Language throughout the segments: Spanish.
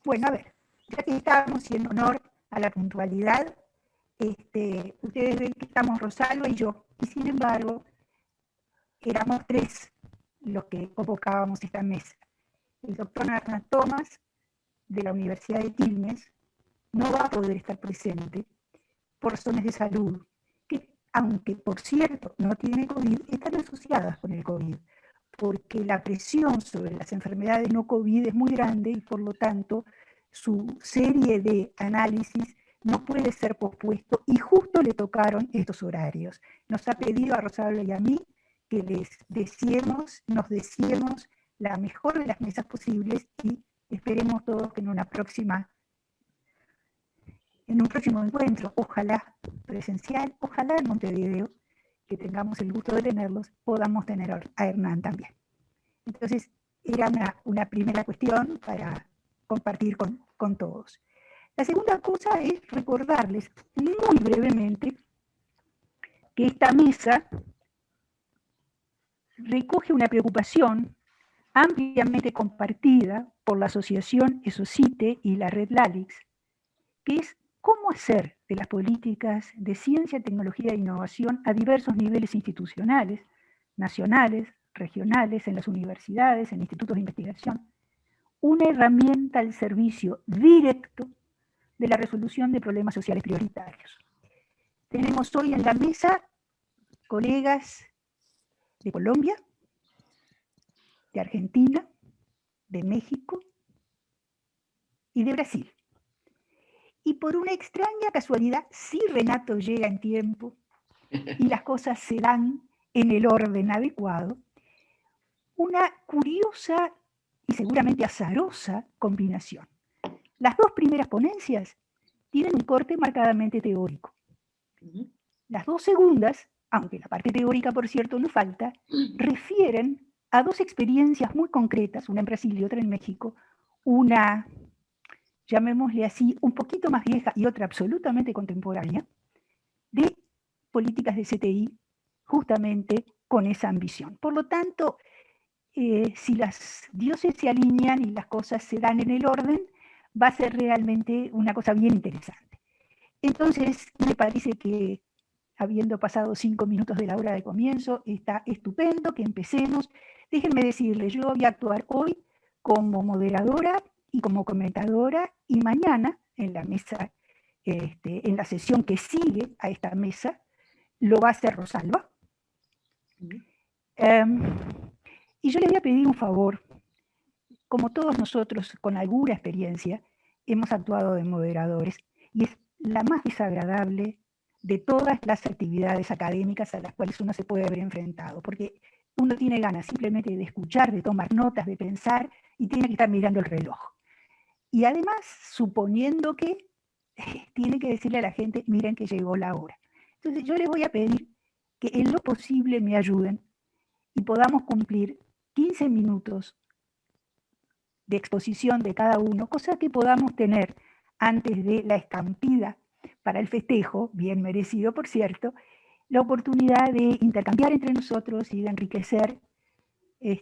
Bueno, a ver, ya que estamos y en honor a la puntualidad, ustedes ven que estamos Rosalba y yo, y sin embargo, éramos 3 los que convocábamos esta mesa. El doctor Nathan Thomas, de la Universidad de Quilmes, no va a poder estar presente por razones de salud, que aunque por cierto no tiene COVID, están asociadas con el COVID, porque la presión sobre las enfermedades no COVID es muy grande y por lo tanto su serie de análisis no puede ser pospuesto y justo le tocaron estos horarios. Nos ha pedido a Rosalba y a mí que nos deseemos la mejor de las mesas posibles y esperemos todos que en un próximo encuentro, ojalá presencial, ojalá en Montevideo, que tengamos el gusto de tenerlos, podamos tener a Hernán también. Entonces, era una primera cuestión para compartir con todos. La segunda cosa es recordarles muy brevemente que esta mesa recoge una preocupación ampliamente compartida por la Asociación ESOCITE y la Red LALIX, que es cómo hacer de las políticas de ciencia, tecnología e innovación a diversos niveles institucionales, nacionales, regionales, en las universidades, en institutos de investigación, una herramienta al servicio directo de la resolución de problemas sociales prioritarios. Tenemos hoy en la mesa colegas de Colombia, de Argentina, de México y de Brasil. Y por una extraña casualidad, sí Renato llega en tiempo y las cosas se dan en el orden adecuado, una curiosa y seguramente azarosa combinación. Las 2 primeras ponencias tienen un corte marcadamente teórico. Las 2 segundas, aunque la parte teórica, por cierto, no falta, refieren a 2 experiencias muy concretas, una en Brasil y otra en México, una, llamémosle así, un poquito más vieja y otra absolutamente contemporánea, de políticas de CTI justamente con esa ambición. Por lo tanto, si las dioses se alinean y las cosas se dan en el orden, va a ser realmente una cosa bien interesante. Entonces, me parece que habiendo pasado 5 minutos de la hora de comienzo, está estupendo que empecemos. Déjenme decirles, yo voy a actuar hoy como moderadora y como comentadora, y mañana en la mesa, en la sesión que sigue a esta mesa, lo va a hacer Rosalba. Y yo le voy a pedir un favor. Como todos nosotros, con alguna experiencia, hemos actuado de moderadores, y es la más desagradable de todas las actividades académicas a las cuales uno se puede haber enfrentado, porque uno tiene ganas simplemente de escuchar, de tomar notas, de pensar, y tiene que estar mirando el reloj. Y además, suponiendo que tiene que decirle a la gente, miren que llegó la hora. Entonces yo les voy a pedir que en lo posible me ayuden y podamos cumplir 15 minutos de exposición de cada uno, cosa que podamos tener antes de la estampida para el festejo, bien merecido por cierto, la oportunidad de intercambiar entre nosotros y de enriquecer y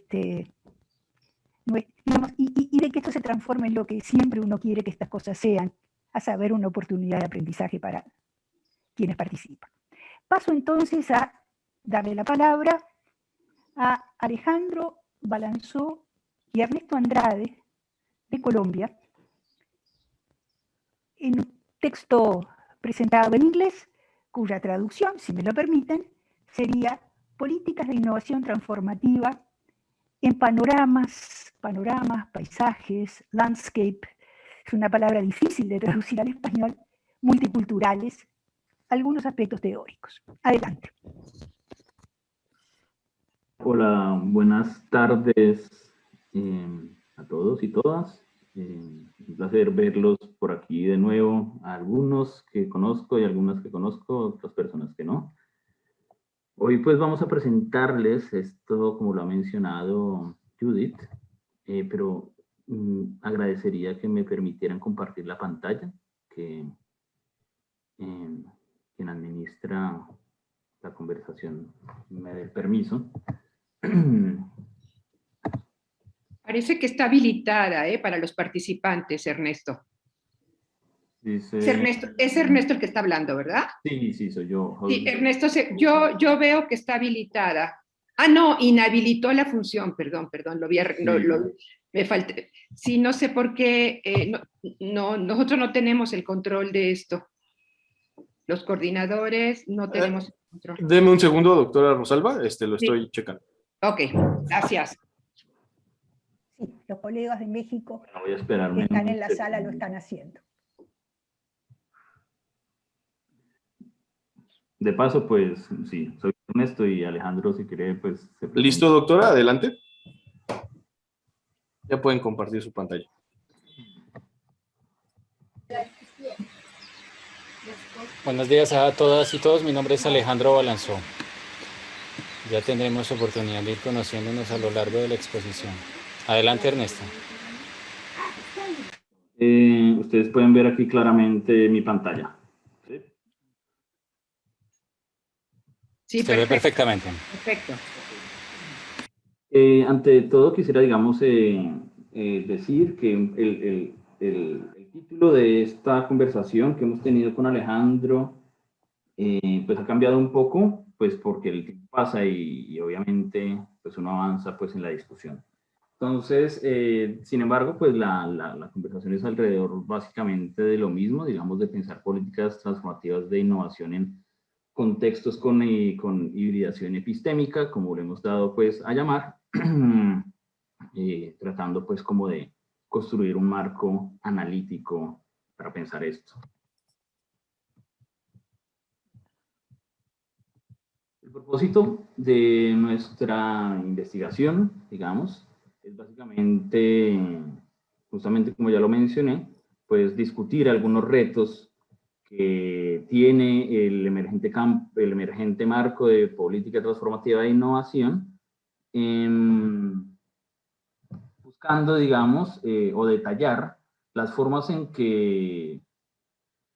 de que esto se transforme en lo que siempre uno quiere que estas cosas sean, a saber, una oportunidad de aprendizaje para quienes participan. Paso entonces a darle la palabra a Alejandro Balanzó y Ernesto Andrade, de Colombia, en un texto presentado en inglés, cuya traducción, si me lo permiten, sería Políticas de Innovación Transformativa en panoramas, paisajes, landscape, es una palabra difícil de traducir al español, multiculturales, algunos aspectos teóricos. Adelante. Hola, buenas tardes a todos y todas. Un placer verlos por aquí de nuevo, a algunos que conozco y algunas que conozco, otras personas que no. Hoy pues vamos a presentarles esto, como lo ha mencionado Judith, pero agradecería que me permitieran compartir la pantalla, que quien administra la conversación me dé el permiso. Parece que está habilitada para los participantes, Ernesto. Dice... Es Ernesto el que está hablando, ¿verdad? Sí, sí, soy yo. Sí, Ernesto, yo veo que está habilitada. Ah, no, inhabilitó la función, perdón, me falté. Sí, no sé por qué, nosotros no tenemos el control de esto. Los coordinadores no tenemos el control. Deme un segundo, doctora Rosalba, lo estoy checando. Ok, gracias. Sí, los colegas de México Bueno, voy a esperarme que están en la sala lo están haciendo. De paso, pues, sí, soy Ernesto y Alejandro, si quiere, pues... se presenta. ¿Listo, doctora? Adelante. Ya pueden compartir su pantalla. Buenos días a todas y todos. Mi nombre es Alejandro Balanzó. Ya tendremos oportunidad de ir conociéndonos a lo largo de la exposición. Adelante, Ernesto. Ustedes pueden ver aquí claramente mi pantalla. ¿Sí? Sí, Se ve perfectamente. Perfecto. Ante todo, quisiera, digamos, decir que el título de esta conversación que hemos tenido con Alejandro, pues ha cambiado un poco, pues porque el tiempo pasa y obviamente pues uno avanza pues en la discusión. Entonces, sin embargo, pues la conversación es alrededor básicamente de lo mismo, digamos, de pensar políticas transformativas de innovación en contextos con hibridación epistémica, como lo hemos dado pues a llamar, tratando pues como de construir un marco analítico para pensar esto. El propósito de nuestra investigación, digamos, es básicamente, justamente como ya lo mencioné, pues discutir algunos retos que tiene el emergente marco de política transformativa de innovación, buscando, digamos, o detallar las formas en que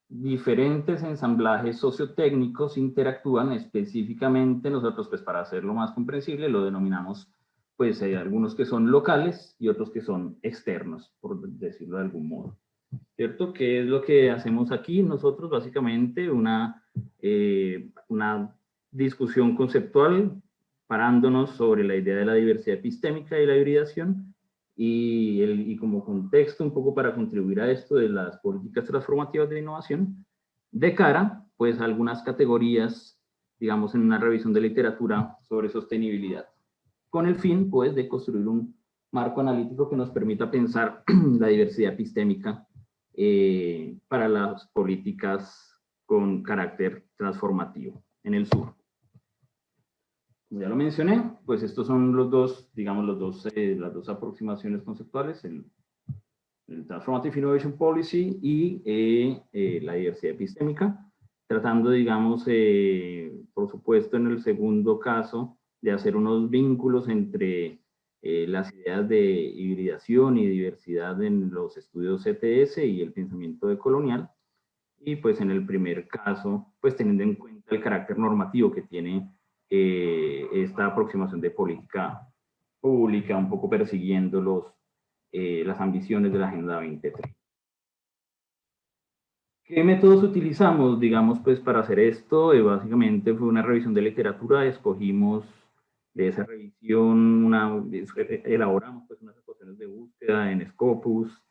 diferentes ensamblajes sociotécnicos interactúan específicamente. Nosotros, pues para hacerlo más comprensible, lo denominamos, pues hay algunos que son locales y otros que son externos, por decirlo de algún modo. ¿Cierto? ¿Qué es lo que hacemos aquí? Nosotros básicamente una discusión conceptual parándonos sobre la idea de la diversidad epistémica y la hibridación y como contexto un poco para contribuir a esto de las políticas transformativas de innovación de cara pues a algunas categorías, digamos, en una revisión de literatura sobre sostenibilidad, con el fin pues de construir un marco analítico que nos permita pensar la diversidad epistémica para las políticas con carácter transformativo en el sur. Como ya lo mencioné, pues estos son los dos, digamos, las dos aproximaciones conceptuales, el Transformative Innovation Policy y la diversidad epistémica, tratando, digamos, por supuesto, en el segundo caso, de hacer unos vínculos entre las ideas de hibridación y diversidad en los estudios CTS y el pensamiento decolonial, y pues en el primer caso, pues teniendo en cuenta el carácter normativo que tiene esta aproximación de política pública, un poco persiguiendo las ambiciones de la Agenda 2030. ¿Qué métodos utilizamos, digamos, pues para hacer esto? Básicamente fue una revisión de literatura, escogimos de esa revisión, elaboramos pues unas ecuaciones de búsqueda en Scopus,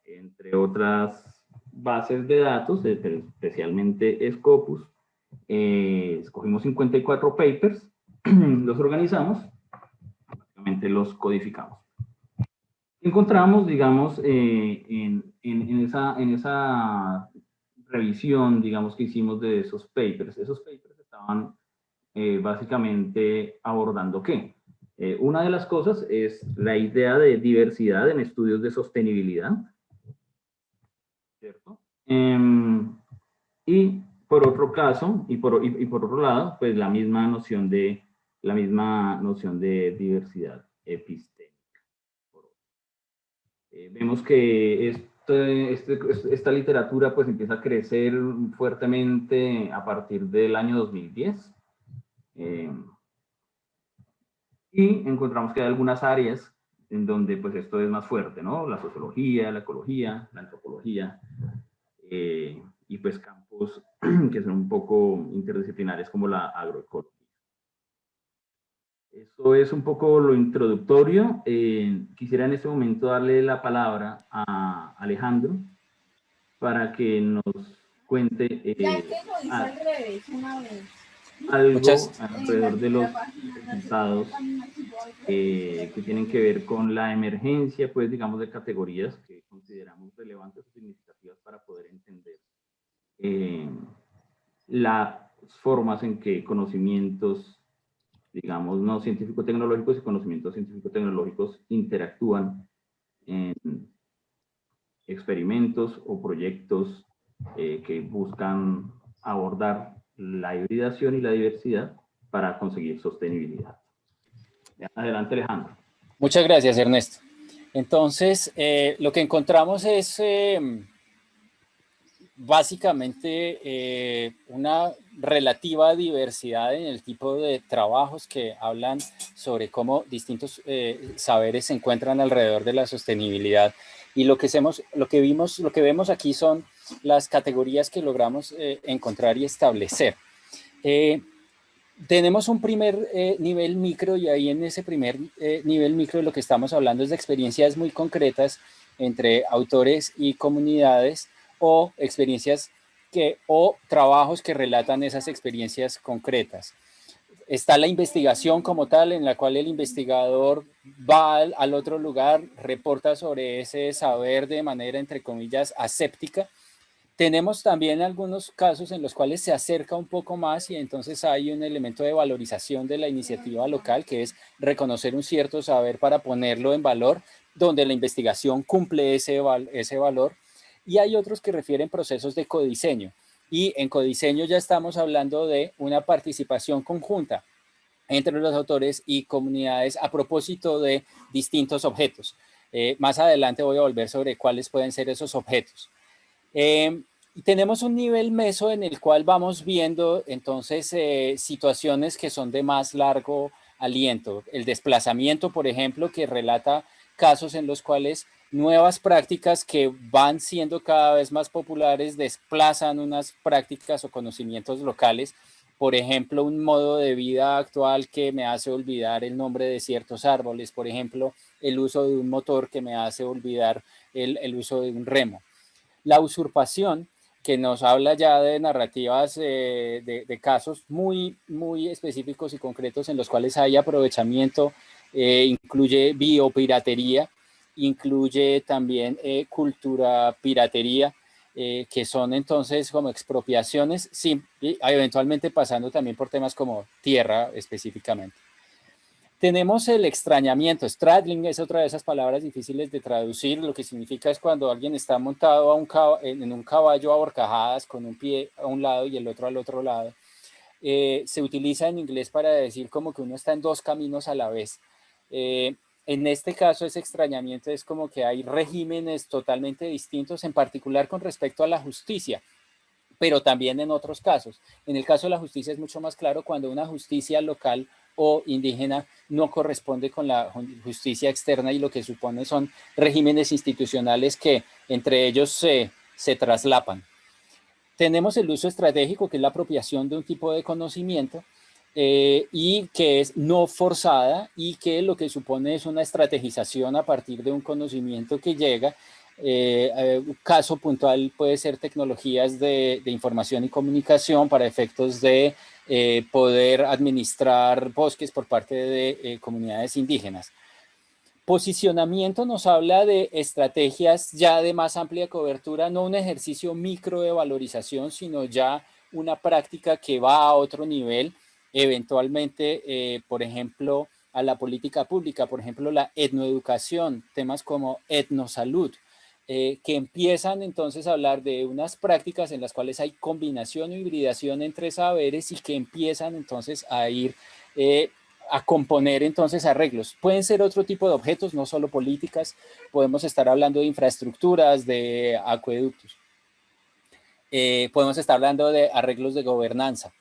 entre otras bases de datos, pero especialmente Scopus. Escogimos 54 papers, los organizamos, básicamente los codificamos. Encontramos, digamos, en esa revisión, digamos, que hicimos de esos papers estaban básicamente abordando ¿qué? Una de las cosas es la idea de diversidad en estudios de sostenibilidad, ¿cierto? Y por otro caso, y por otro lado, pues la misma noción de diversidad epistémica. Vemos que esta literatura pues empieza a crecer fuertemente a partir del año 2010. Y encontramos que hay algunas áreas en donde pues esto es más fuerte, ¿no? La sociología, la ecología, la antropología, y pues campos que son un poco interdisciplinares como la agroecología. Eso es un poco lo introductorio. Quisiera en este momento darle la palabra a Alejandro para que nos cuente algo alrededor de los resultados que tienen que ver con la emergencia, pues digamos, de categorías que consideramos relevantes o significativas para poder entender las formas en que conocimientos, digamos, no científico-tecnológicos y conocimientos científico-tecnológicos interactúan en experimentos o proyectos que buscan abordar la hibridación y la diversidad para conseguir sostenibilidad. Adelante, Alejandro. Muchas gracias, Ernesto. Entonces, lo que encontramos es básicamente una relativa diversidad en el tipo de trabajos que hablan sobre cómo distintos saberes se encuentran alrededor de la sostenibilidad. Y lo que vemos aquí son las categorías que logramos encontrar y establecer. Tenemos un primer nivel micro, y ahí en ese primer nivel micro lo que estamos hablando es de experiencias muy concretas entre autores y comunidades, o experiencias o trabajos que relatan esas experiencias concretas. Está la investigación como tal, en la cual el investigador va al otro lugar, reporta sobre ese saber de manera, entre comillas, aséptica. Tenemos también algunos casos en los cuales se acerca un poco más, y entonces hay un elemento de valorización de la iniciativa local, que es reconocer un cierto saber para ponerlo en valor, donde la investigación cumple ese valor. Y hay otros que refieren procesos de codiseño. Y en codiseño ya estamos hablando de una participación conjunta entre los autores y comunidades a propósito de distintos objetos. Más adelante voy a volver sobre cuáles pueden ser esos objetos. Tenemos un nivel meso en el cual vamos viendo entonces situaciones que son de más largo aliento. El desplazamiento, por ejemplo, que relata casos en los cuales nuevas prácticas que van siendo cada vez más populares desplazan unas prácticas o conocimientos locales. Por ejemplo, un modo de vida actual que me hace olvidar el nombre de ciertos árboles. Por ejemplo, el uso de un motor que me hace olvidar el uso de un remo. La usurpación, que nos habla ya de narrativas de casos muy, muy específicos y concretos en los cuales hay aprovechamiento, incluye biopiratería, incluye también cultura piratería, que son entonces como expropiaciones, sí, y eventualmente pasando también por temas como tierra específicamente. Tenemos el extrañamiento. Straddling es otra de esas palabras difíciles de traducir. Lo que significa es cuando alguien está montado en un caballo a horcajadas con un pie a un lado y el otro al otro lado. Se utiliza en inglés para decir como que uno está en dos caminos a la vez. En este caso, ese extrañamiento es como que hay regímenes totalmente distintos, en particular con respecto a la justicia, pero también en otros casos. En el caso de la justicia es mucho más claro cuando una justicia local o indígena no corresponde con la justicia externa, y lo que supone son regímenes institucionales que entre ellos se traslapan. Tenemos el uso estratégico, que es la apropiación de un tipo de conocimiento y que es no forzada, y que lo que supone es una estrategización a partir de un conocimiento que llega. Un caso puntual puede ser tecnologías de información y comunicación para efectos de poder administrar bosques por parte de comunidades indígenas. Posicionamiento nos habla de estrategias ya de más amplia cobertura, no un ejercicio micro de valorización, sino ya una práctica que va a otro nivel, eventualmente, por ejemplo, a la política pública, por ejemplo, la etnoeducación, temas como etnosalud, que empiezan entonces a hablar de unas prácticas en las cuales hay combinación o hibridación entre saberes, y que empiezan entonces a ir a componer entonces arreglos. Pueden ser otro tipo de objetos, no solo políticas. Podemos estar hablando de infraestructuras, de acueductos. Podemos estar hablando de arreglos de gobernanza.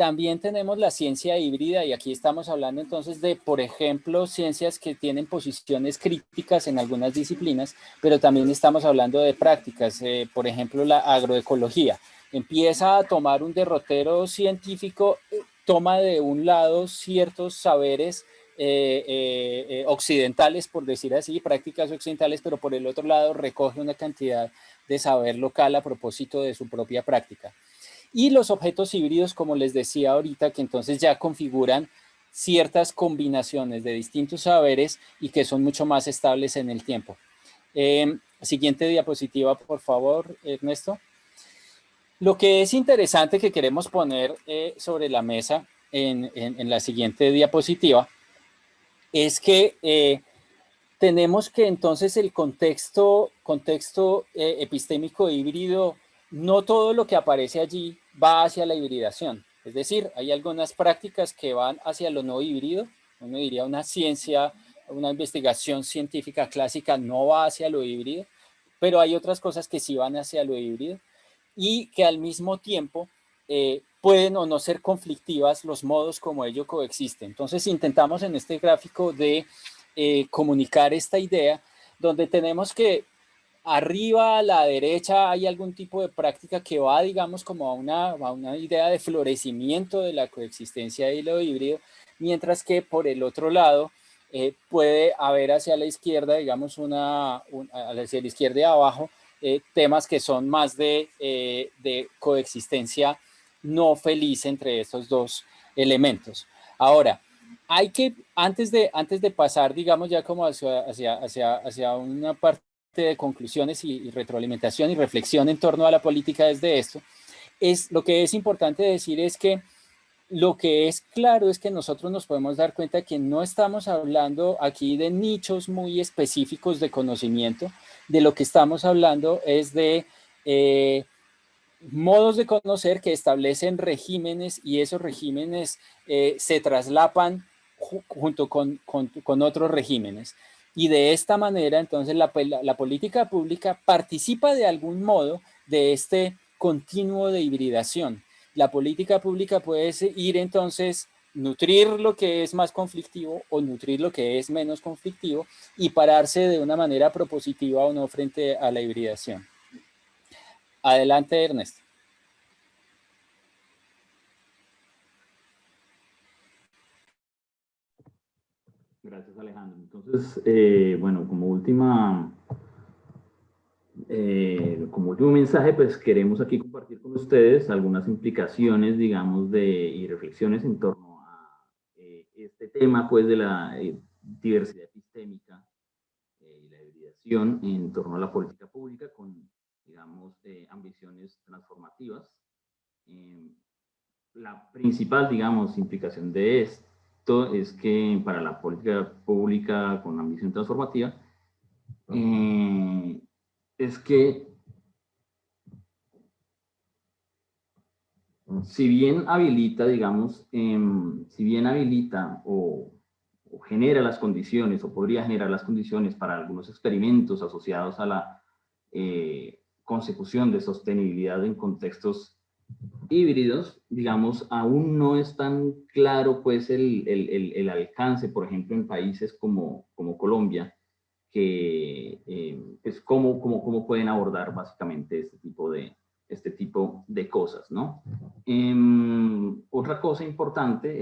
También tenemos la ciencia híbrida y aquí estamos hablando entonces de, por ejemplo, ciencias que tienen posiciones críticas en algunas disciplinas, pero también estamos hablando de prácticas, por ejemplo, la agroecología. Empieza a tomar un derrotero científico, toma de un lado ciertos saberes occidentales, por decir así, prácticas occidentales, pero por el otro lado recoge una cantidad de saber local a propósito de su propia práctica. Y los objetos híbridos, como les decía ahorita, que entonces ya configuran ciertas combinaciones de distintos saberes y que son mucho más estables en el tiempo. Siguiente diapositiva, por favor, Ernesto. Lo que es interesante que queremos poner sobre la mesa en la siguiente diapositiva es que tenemos que entonces el contexto epistémico híbrido, no todo lo que aparece allí va hacia la hibridación. Es decir, hay algunas prácticas que van hacia lo no híbrido. Uno diría una ciencia, una investigación científica clásica no va hacia lo híbrido, pero hay otras cosas que sí van hacia lo híbrido y que al mismo tiempo pueden o no ser conflictivas los modos como ello coexisten. Entonces intentamos en este gráfico de comunicar esta idea donde tenemos que arriba a la derecha hay algún tipo de práctica que va, digamos, como a una idea de florecimiento de la coexistencia y lo híbrido, mientras que por el otro lado puede haber hacia la izquierda, digamos, hacia la izquierda y abajo, temas que son más de coexistencia no feliz entre estos dos elementos. Ahora, hay que, antes de pasar, digamos, ya como hacia una parte de conclusiones y retroalimentación y reflexión en torno a la política desde esto, lo que es importante decir es que lo que es claro es que nosotros nos podemos dar cuenta que no estamos hablando aquí de nichos muy específicos de conocimiento, de lo que estamos hablando es de modos de conocer que establecen regímenes y esos regímenes se traslapan junto con otros regímenes. Y de esta manera, entonces, la política pública participa de algún modo de este continuo de hibridación. La política pública puede ir, entonces, nutrir lo que es más conflictivo o nutrir lo que es menos conflictivo y pararse de una manera propositiva o no frente a la hibridación. Adelante, Ernesto. Gracias, Alejandro. Entonces, bueno, como último mensaje, pues queremos aquí compartir con ustedes algunas implicaciones, digamos, y reflexiones en torno a este tema, pues, de la diversidad epistémica y la hibridación en torno a la política pública con, digamos, ambiciones transformativas. La principal, digamos, implicación de esto es que para la política pública con ambición transformativa, es que si bien habilita, digamos, si bien habilita o genera las condiciones o podría generar las condiciones para algunos experimentos asociados a la consecución de sostenibilidad en contextos híbridos, digamos, aún no es tan claro pues el alcance, por ejemplo, en países como Colombia, que pues cómo pueden abordar básicamente este tipo de cosas, ¿no? Otra cosa importante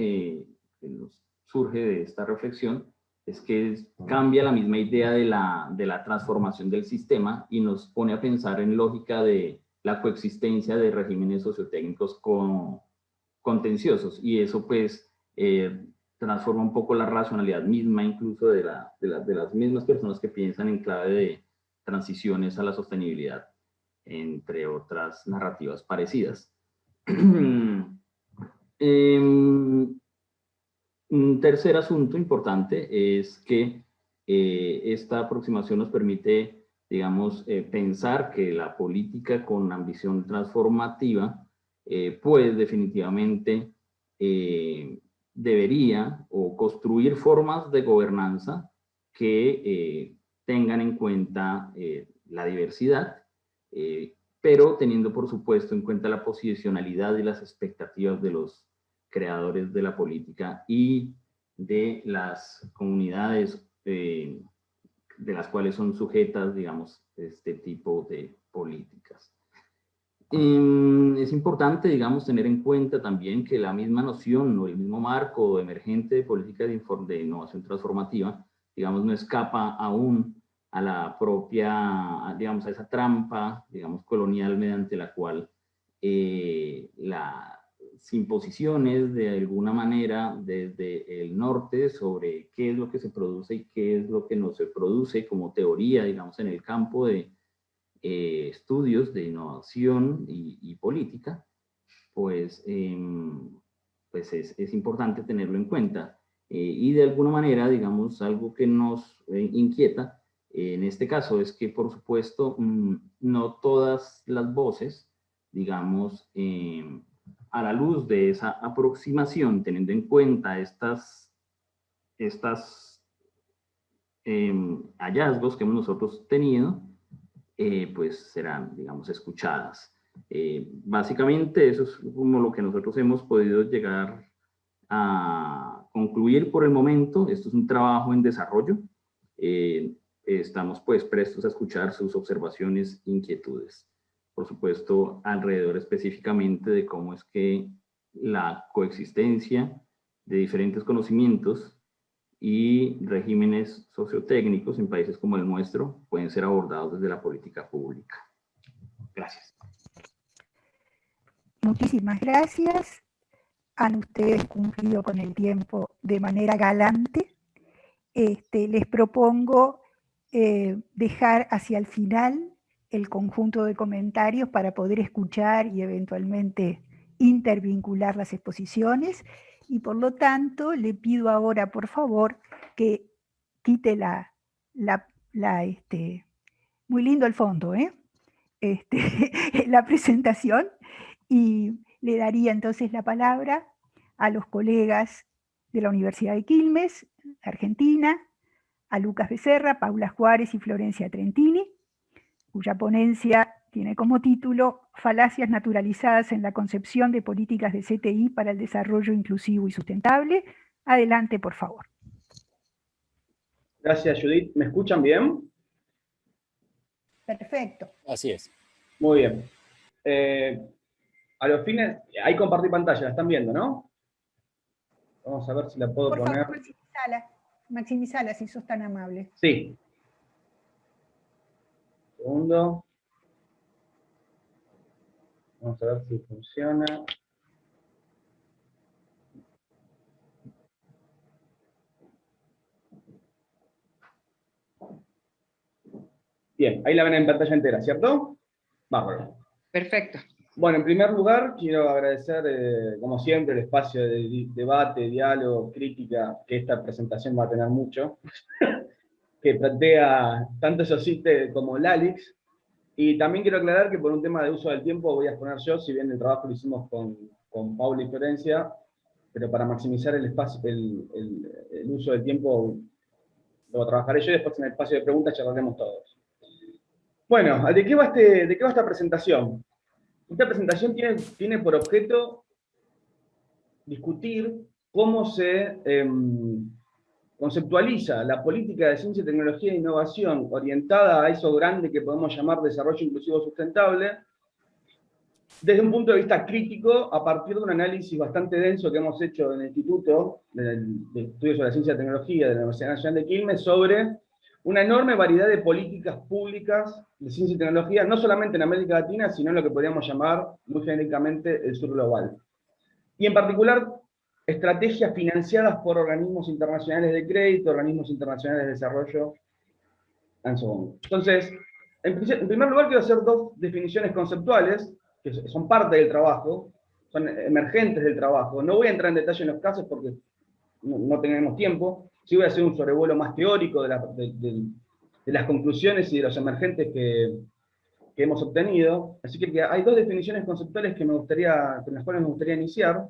que nos surge de esta reflexión es que cambia la misma idea de la transformación del sistema y nos pone a pensar en lógica de la coexistencia de regímenes sociotécnicos contenciosos, y eso pues transforma un poco la racionalidad misma incluso de las mismas personas que piensan en clave de transiciones a la sostenibilidad, entre otras narrativas parecidas. Un tercer asunto importante es que esta aproximación nos permite, digamos, pensar que la política con ambición transformativa, pues definitivamente debería o construir formas de gobernanza que tengan en cuenta la diversidad, pero teniendo por supuesto en cuenta la posicionalidad y las expectativas de los creadores de la política y de las comunidades de las cuales son sujetas, digamos, este tipo de políticas. Es importante, digamos, tener en cuenta también que la misma noción o el mismo marco emergente de política de innovación transformativa, digamos, no escapa aún a la propia, digamos, a esa trampa, digamos, colonial mediante la cual las imposiciones de alguna manera desde el norte sobre qué es lo que se produce y qué es lo que no se produce como teoría, digamos, en el campo de estudios de innovación y política, pues, pues es importante tenerlo en cuenta. Y de alguna manera, digamos, algo que nos inquieta en este caso es que, por supuesto, no todas las voces, digamos, a la luz de esa aproximación, teniendo en cuenta estas hallazgos que hemos nosotros tenido, pues serán, digamos, escuchadas. Básicamente eso es como lo que nosotros hemos podido llegar a concluir por el momento. Esto es un trabajo en desarrollo. Estamos pues prestos a escuchar sus observaciones, inquietudes. Por supuesto, alrededor específicamente de cómo es que la coexistencia de diferentes conocimientos y regímenes sociotécnicos en países como el nuestro pueden ser abordados desde la política pública. Gracias. Muchísimas gracias. Han ustedes cumplido con el tiempo de manera galante. Les propongo dejar hacia el final el conjunto de comentarios para poder escuchar y eventualmente intervincular las exposiciones. Y por lo tanto, le pido ahora, por favor, que quite muy lindo el fondo, la presentación, y le daría entonces la palabra a los colegas de la Universidad de Quilmes, Argentina, a Lucas Becerra, Paula Juárez y Florencia Trentini, cuya ponencia tiene como título Falacias naturalizadas en la concepción de políticas de CTI para el desarrollo inclusivo y sustentable. Adelante, por favor. Gracias, Judith. ¿Me escuchan bien? Perfecto. Así es. Muy bien. A los fines, ahí compartí pantalla, la están viendo, ¿no? Vamos a ver si la puedo Por poner. favor, maximizala si sos tan amable. Sí. Segundo. Vamos a ver si funciona. Bien, ahí la ven en pantalla entera, ¿cierto? Vamos. Perfecto. Bueno, en primer lugar, quiero agradecer, como siempre, el espacio de debate, diálogo, crítica, que esta presentación va a tener mucho, que plantea tanto SOCITE como LALIX. Y también quiero aclarar que por un tema de uso del tiempo voy a exponer yo, si bien el trabajo lo hicimos con Paula y Florencia, pero para maximizar el espacio, el uso del tiempo, lo trabajaré yo y después en el espacio de preguntas charlaremos todos. Bueno, ¿de qué va esta presentación? Esta presentación tiene por objeto discutir cómo se conceptualiza la política de ciencia, tecnología e innovación orientada a eso grande que podemos llamar desarrollo inclusivo sustentable, desde un punto de vista crítico, a partir de un análisis bastante denso que hemos hecho en el Instituto de Estudios sobre la Ciencia y Tecnología de la Universidad Nacional de Quilmes sobre una enorme variedad de políticas públicas de ciencia y tecnología, no solamente en América Latina, sino en lo que podríamos llamar muy genéricamente el sur global. Y en particular, estrategias financiadas por organismos internacionales de crédito, organismos internacionales de desarrollo, and so on. Entonces, en primer lugar quiero hacer dos definiciones conceptuales, que son parte del trabajo, son emergentes del trabajo. No voy a entrar en detalle en los casos porque no tenemos tiempo. Sí voy a hacer un sobrevuelo más teórico de las conclusiones y de los emergentes que hemos obtenido. Así que hay dos definiciones conceptuales con las cuales me gustaría iniciar.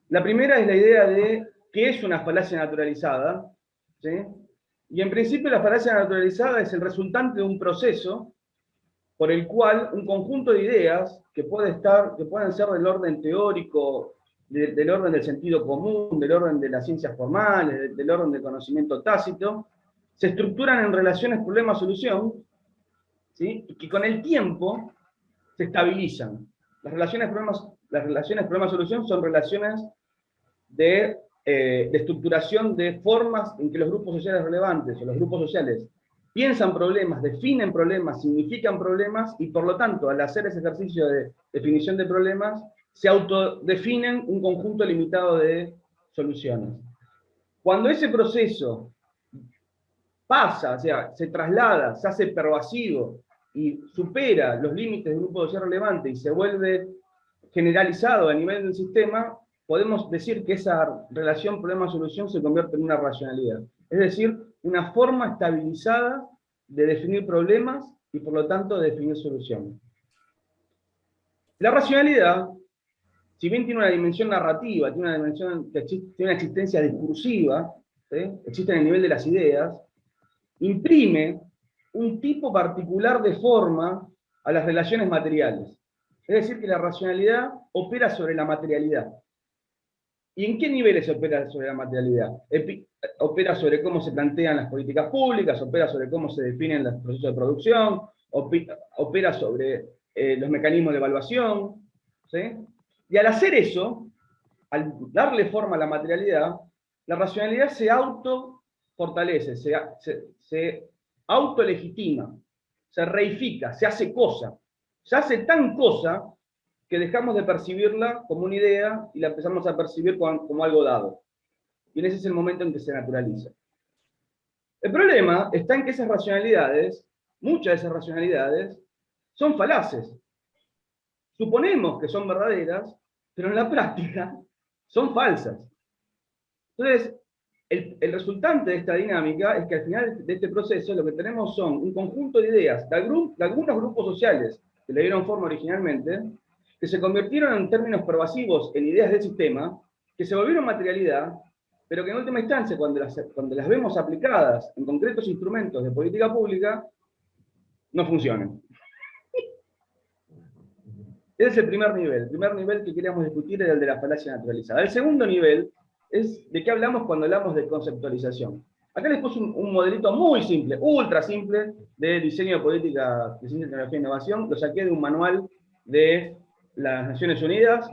La primera es la idea de qué es una falacia naturalizada, ¿sí? Y en principio la falacia naturalizada es el resultante de un proceso por el cual un conjunto de ideas que pueden ser del orden teórico del orden del sentido común, del orden de las ciencias formales, del orden del conocimiento tácito, se estructuran en relaciones problema-solución, ¿sí? Y que con el tiempo se estabilizan. Las relaciones problema-solución son relaciones de estructuración de formas en que los grupos sociales relevantes o los grupos sociales piensan problemas, definen problemas, significan problemas, y por lo tanto, al hacer ese ejercicio de definición de problemas, se autodefinen un conjunto limitado de soluciones. Cuando ese proceso pasa, o sea, se traslada, se hace pervasivo y supera los límites del grupo social relevante y se vuelve generalizado a nivel del sistema, podemos decir que esa relación problema-solución se convierte en una racionalidad. Es decir, una forma estabilizada de definir problemas y por lo tanto de definir soluciones. La racionalidad, si bien tiene una dimensión narrativa, tiene una dimensión que tiene una existencia discursiva, ¿sí? Existe en el nivel de las ideas, imprime un tipo particular de forma a las relaciones materiales. Es decir, que la racionalidad opera sobre la materialidad. ¿Y en qué niveles opera sobre la materialidad? Opera sobre cómo se plantean las políticas públicas, opera sobre cómo se definen los procesos de producción, opera sobre los mecanismos de evaluación, ¿sí? Y al hacer eso, al darle forma a la materialidad, la racionalidad se autofortalece, se autolegitima, se reifica, se hace cosa. Se hace tan cosa que dejamos de percibirla como una idea y la empezamos a percibir como algo dado. Y en ese es el momento en que se naturaliza. El problema está en que esas racionalidades, muchas de esas racionalidades, son falaces. Suponemos que son verdaderas, pero en la práctica son falsas. Entonces, el resultante de esta dinámica es que al final de este proceso lo que tenemos son un conjunto de ideas de algunos grupos sociales que le dieron forma originalmente, que se convirtieron en términos pervasivos en ideas del sistema, que se volvieron materialidad, pero que en última instancia, cuando las vemos aplicadas en concretos instrumentos de política pública, no funcionan. Ese es el primer nivel. El primer nivel que queríamos discutir era el de la falacia naturalizada. El segundo nivel es de qué hablamos cuando hablamos de conceptualización. Acá les puse un modelito muy simple, ultra simple, de diseño de política de ciencia, tecnología e innovación. Lo saqué de un manual de las Naciones Unidas,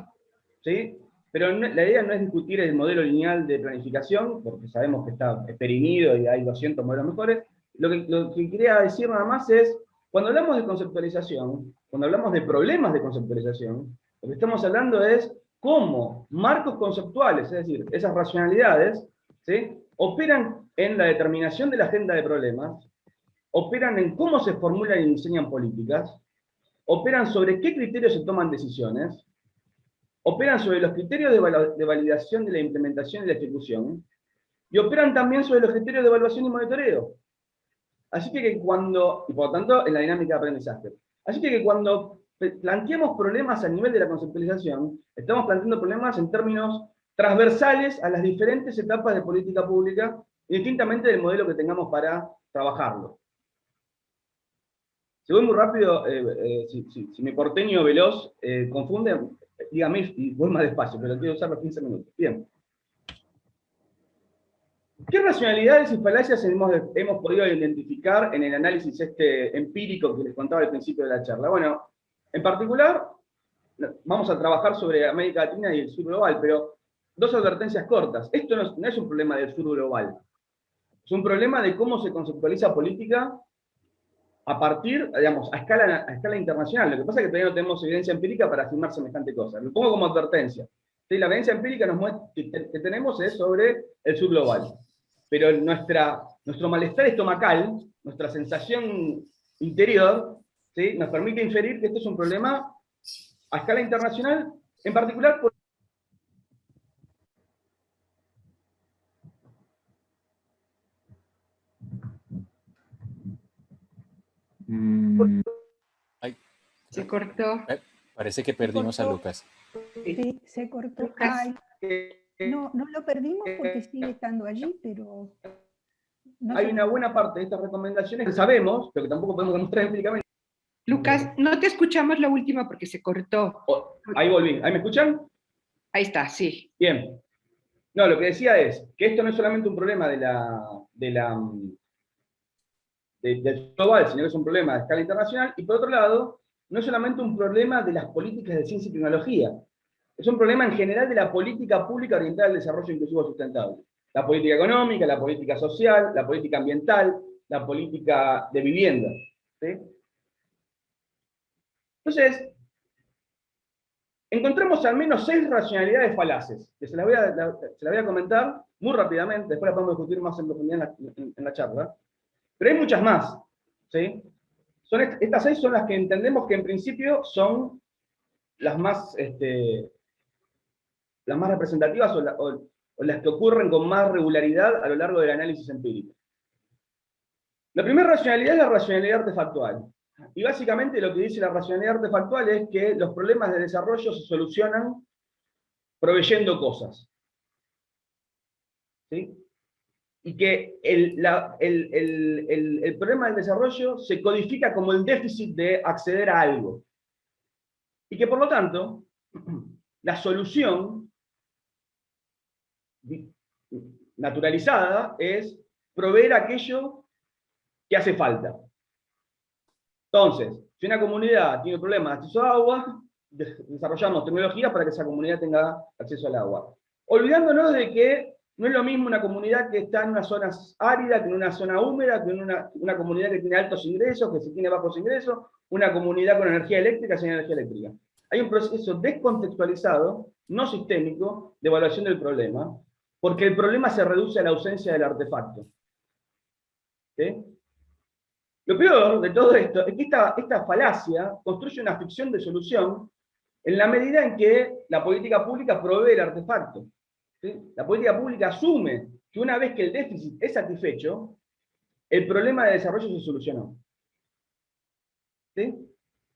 ¿sí? Pero la idea no es discutir el modelo lineal de planificación, porque sabemos que está perimido y hay 200 modelos mejores. Lo que quería decir nada más es, cuando hablamos de conceptualización, cuando hablamos de problemas de conceptualización, lo que estamos hablando es cómo marcos conceptuales, es decir, esas racionalidades, ¿sí?, operan en la determinación de la agenda de problemas, operan en cómo se formulan y diseñan políticas, operan sobre qué criterios se toman decisiones, operan sobre los criterios de validación de la implementación y la ejecución, y operan también sobre los criterios de evaluación y monitoreo. Así que y por lo tanto, en la dinámica de aprendizaje. Así que cuando planteamos problemas a nivel de la conceptualización, estamos planteando problemas en términos transversales a las diferentes etapas de política pública, indistintamente del modelo que tengamos para trabajarlo. Si voy muy rápido, si mi porteño veloz confunde, dígame y voy más despacio, pero quiero usar los 15 minutos. Bien. ¿Qué racionalidades y falacias hemos podido identificar en el análisis empírico que les contaba al principio de la charla? Bueno, en particular, vamos a trabajar sobre América Latina y el sur global, pero dos advertencias cortas. Esto no es un problema del sur global. Es un problema de cómo se conceptualiza política a partir, digamos, a escala internacional. Lo que pasa es que todavía no tenemos evidencia empírica para afirmar semejante cosa. Lo pongo como advertencia. ¿Sí? La evidencia empírica que tenemos es sobre el sur global. Pero nuestro malestar estomacal, nuestra sensación interior, ¿sí?, nos permite inferir que esto es un problema a escala internacional, en particular por... Se cortó. Parece que perdimos a Lucas. Sí, se cortó. Lucas. Ay, no lo perdimos porque sigue estando allí, pero... No hay una buena parte de estas recomendaciones que sabemos, pero que tampoco podemos demostrar empíricamente. Lucas, no te escuchamos la última porque se cortó. Ahí volví. ¿Ahí me escuchan? Ahí está, sí. Bien. No, lo que decía es que esto no es solamente un problema del global, sino que es un problema de escala internacional, y por otro lado, no es solamente un problema de las políticas de ciencia y tecnología, es un problema en general de la política pública orientada al desarrollo inclusivo sustentable. La política económica, la política social, la política ambiental, la política de vivienda. ¿Sí? Entonces, encontramos al menos 6 racionalidades falaces, que se las voy a comentar muy rápidamente, después las podemos discutir más en profundidad en la charla, pero hay muchas más. ¿Sí? Estas 6 son las que entendemos que en principio son las más representativas o las que ocurren con más regularidad a lo largo del análisis empírico. La primera racionalidad es la racionalidad artefactual. Y básicamente lo que dice la racionalidad artefactual es que los problemas de desarrollo se solucionan proveyendo cosas. ¿Sí? Y que el problema del desarrollo se codifica como el déficit de acceder a algo. Y que por lo tanto, la solución naturalizada es proveer aquello que hace falta. Entonces, si una comunidad tiene problemas de acceso a agua, desarrollamos tecnologías para que esa comunidad tenga acceso al agua. Olvidándonos de que no es lo mismo una comunidad que está en una zona árida, que en una zona húmeda, que en una comunidad que tiene altos ingresos, que si tiene bajos ingresos, una comunidad con energía eléctrica, sin energía eléctrica. Hay un proceso descontextualizado, no sistémico, de evaluación del problema, porque el problema se reduce a la ausencia del artefacto. ¿Sí? Lo peor de todo esto es que esta falacia construye una ficción de solución en la medida en que la política pública provee el artefacto. ¿Sí? La política pública asume que una vez que el déficit es satisfecho, el problema de desarrollo se solucionó. ¿Sí?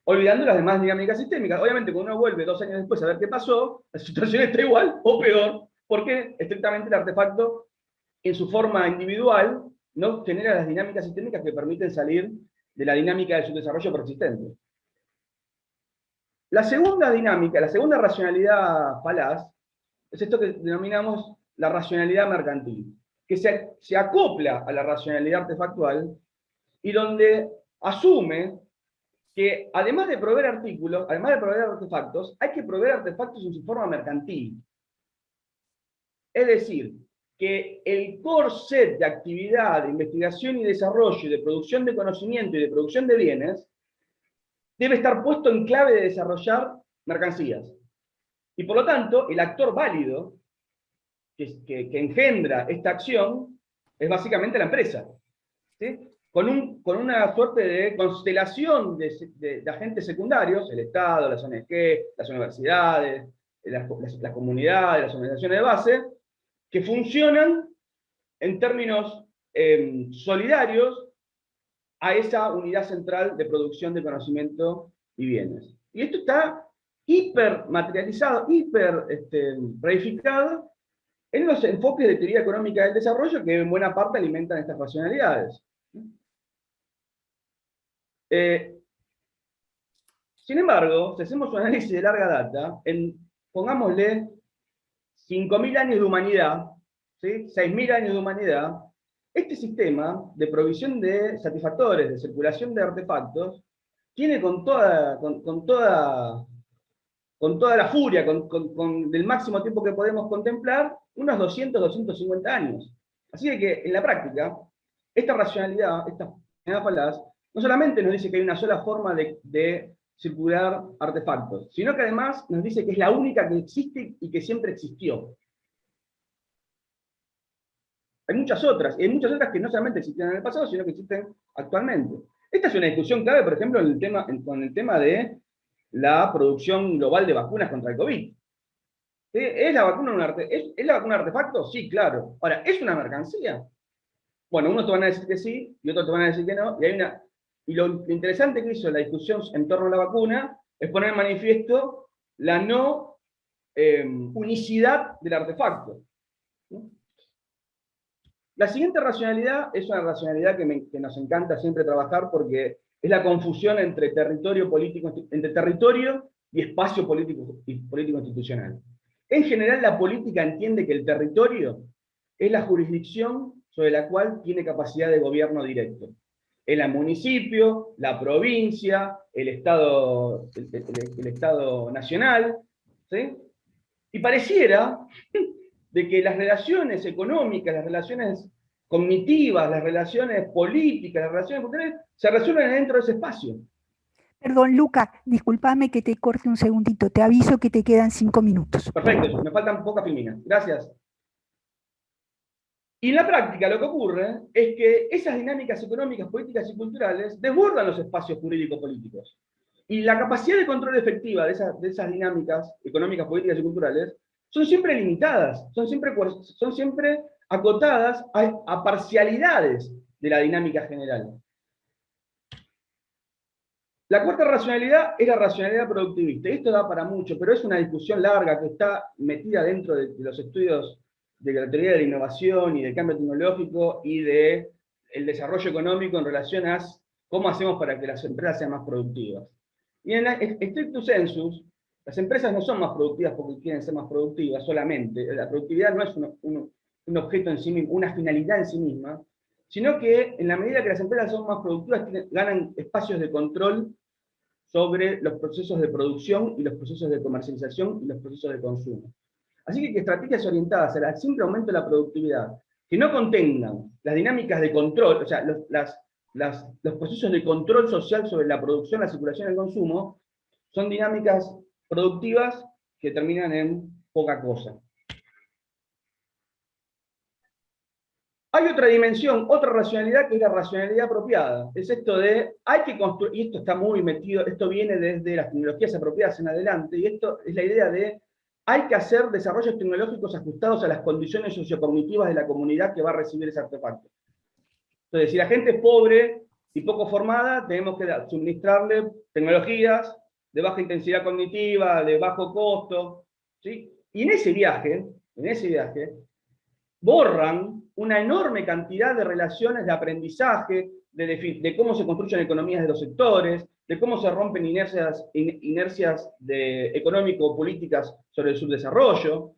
Olvidando las demás dinámicas sistémicas. Obviamente, cuando uno vuelve 2 años después a ver qué pasó, la situación está igual o peor, porque estrictamente el artefacto, en su forma individual, no genera las dinámicas sistémicas que permiten salir de la dinámica de su desarrollo persistente. La segunda dinámica, la segunda racionalidad falaz, es esto que denominamos la racionalidad mercantil, que se acopla a la racionalidad artefactual y donde asume que además de proveer artículos, además de proveer artefactos, hay que proveer artefactos en su forma mercantil. Es decir, que el core set de actividad de investigación y desarrollo, y de producción de conocimiento y de producción de bienes, debe estar puesto en clave de desarrollar mercancías. Y por lo tanto, el actor válido que engendra esta acción es básicamente la empresa. ¿Sí? Con una suerte de constelación de agentes secundarios, el Estado, las ONG, las universidades, las comunidades, las organizaciones de base, que funcionan en términos solidarios a esa unidad central de producción de conocimiento y bienes. Y esto está hiper materializado, hiper reificado en los enfoques de teoría económica del desarrollo que en buena parte alimentan estas racionalidades. Sin embargo, si hacemos un análisis de larga data, pongámosle 5.000 años de humanidad, ¿sí? 6.000 años de humanidad, este sistema de provisión de satisfactores, de circulación de artefactos, tiene con toda la furia, con el máximo tiempo que podemos contemplar, unos 200, 250 años. Así que en la práctica, esta racionalidad falaz, no solamente nos dice que hay una sola forma de circular artefactos, sino que además nos dice que es la única que existe y que siempre existió. Hay muchas otras, y hay muchas otras que no solamente existían en el pasado, sino que existen actualmente. Esta es una discusión clave, por ejemplo, con el tema de la producción global de vacunas contra el COVID. ¿Es la vacuna un artefacto? Sí, claro. Ahora, ¿es una mercancía? Bueno, unos te van a decir que sí, y otros te van a decir que no, y lo interesante que hizo la discusión en torno a la vacuna es poner en manifiesto la no unicidad del artefacto. La siguiente racionalidad es una racionalidad que nos encanta siempre trabajar porque es la confusión entre territorio y espacio político institucional. En general, la política entiende que el territorio es la jurisdicción sobre la cual tiene capacidad de gobierno directo. El municipio, la provincia, el Estado nacional, ¿sí? Y pareciera de que las relaciones económicas, las relaciones cognitivas, las relaciones políticas, las relaciones culturales, se resuelven dentro de ese espacio. Perdón, Luca, discúlpame que te corte un segundito. Te aviso que te quedan 5 minutos. Perfecto, me faltan pocas filminas. Gracias. Y en la práctica lo que ocurre es que esas dinámicas económicas, políticas y culturales desbordan los espacios jurídico-políticos. Y la capacidad de control efectiva de esas dinámicas económicas, políticas y culturales son siempre limitadas, son siempre acotadas a parcialidades de la dinámica general. La cuarta racionalidad es la racionalidad productivista. Esto da para mucho, pero es una discusión larga que está metida dentro de los estudios de la teoría de la innovación y del cambio tecnológico y del desarrollo económico en relación a cómo hacemos para que las empresas sean más productivas. Y en stricto sensu, las empresas no son más productivas porque quieren ser más productivas solamente. La productividad no es un objeto en sí mismo, una finalidad en sí misma, sino que en la medida que las empresas son más productivas, ganan espacios de control sobre los procesos de producción y los procesos de comercialización y los procesos de consumo. Así que estrategias orientadas al simple aumento de la productividad, que no contengan las dinámicas de control, o sea, los procesos de control social sobre la producción, la circulación y el consumo, son dinámicas productivas que terminan en poca cosa. Hay otra dimensión, otra racionalidad, que es la racionalidad apropiada. Es esto de, hay que construir, y esto está muy metido, esto viene desde las tecnologías apropiadas en adelante, y esto es la idea de, hay que hacer desarrollos tecnológicos ajustados a las condiciones sociocognitivas de la comunidad que va a recibir ese artefacto. Entonces, si la gente es pobre y poco formada, tenemos que suministrarle tecnologías de baja intensidad cognitiva, de bajo costo, ¿sí? Y en ese viaje, borran una enorme cantidad de relaciones de aprendizaje, de cómo se construyen economías de los sectores, de cómo se rompen inercias económico-políticas sobre el subdesarrollo.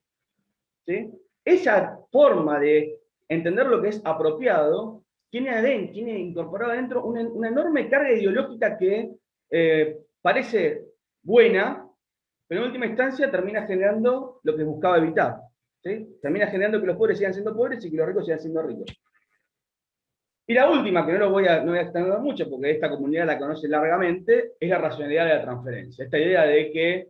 ¿Sí? Esa forma de entender lo que es apropiado tiene incorporado adentro una enorme carga ideológica que parece buena, pero en última instancia termina generando lo que buscaba evitar. ¿Sí? Termina generando que los pobres sigan siendo pobres y que los ricos sigan siendo ricos. Y la última, que no voy a extender mucho, porque esta comunidad la conoce largamente, es la racionalidad de la transferencia. Esta idea de que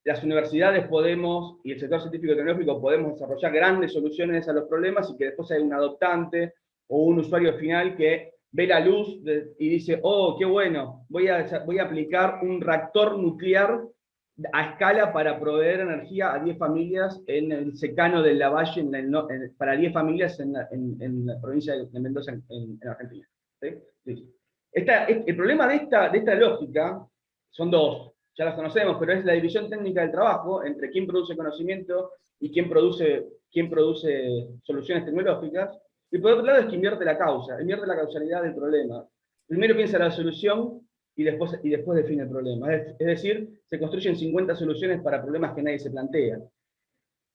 las universidades podemos, y el sector científico y tecnológico, podemos desarrollar grandes soluciones a los problemas y que después hay un adoptante o un usuario final que ve la luz y dice, oh, qué bueno, voy a aplicar un reactor nuclear a escala para proveer energía a 10 familias en el secano del Lavalle, para 10 familias en la provincia de Mendoza, en Argentina. ¿Sí? El problema de esta lógica son dos, ya las conocemos, pero es la división técnica del trabajo entre quién produce conocimiento y quién produce soluciones tecnológicas, y por otro lado es que invierte la causalidad del problema. Primero piensa la solución y después define el problema. Es decir, se construyen 50 soluciones para problemas que nadie se plantea.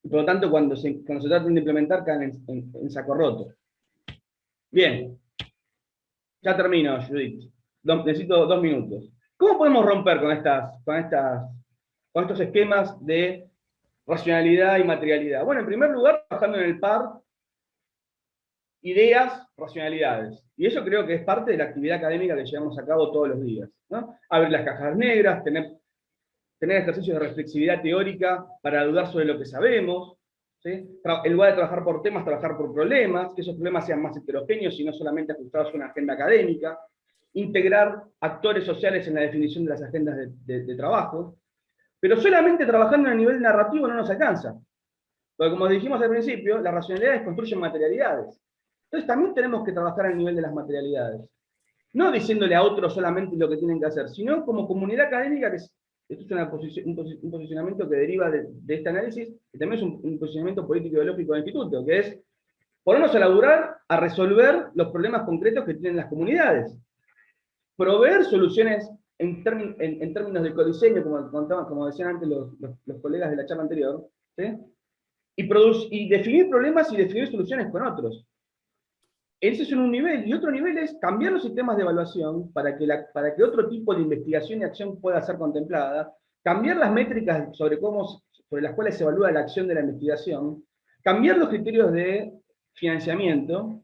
Y por lo tanto, cuando se tratan de implementar, caen en saco roto. Bien. Ya termino, Judith. Necesito 2 minutos. ¿Cómo podemos romper con estos esquemas de racionalidad y materialidad? Bueno, en primer lugar, trabajando en el par, ideas, racionalidades. Y eso creo que es parte de la actividad académica que llevamos a cabo todos los días, ¿no? Abrir las cajas negras, tener ejercicios de reflexividad teórica para dudar sobre lo que sabemos, ¿sí? En lugar de trabajar por temas, trabajar por problemas, que esos problemas sean más heterogéneos y no solamente ajustados a una agenda académica, integrar actores sociales en la definición de las agendas de trabajo, pero solamente trabajando a nivel narrativo no nos alcanza. Porque como dijimos al principio, las racionalidades construyen materialidades. Entonces también tenemos que trabajar al nivel de las materialidades. No diciéndole a otros solamente lo que tienen que hacer, sino como comunidad académica, que esto es un posicionamiento que deriva de este análisis, que también es un posicionamiento político-ideológico del instituto, que es ponernos a laburar a resolver los problemas concretos que tienen las comunidades. Proveer soluciones en términos de codiseño, como decían antes los colegas de la charla anterior, ¿sí? Y definir problemas y definir soluciones con otros. Ese es un nivel. Y otro nivel es cambiar los sistemas de evaluación para que otro tipo de investigación y acción pueda ser contemplada, cambiar las métricas sobre las cuales se evalúa la acción de la investigación, cambiar los criterios de financiamiento,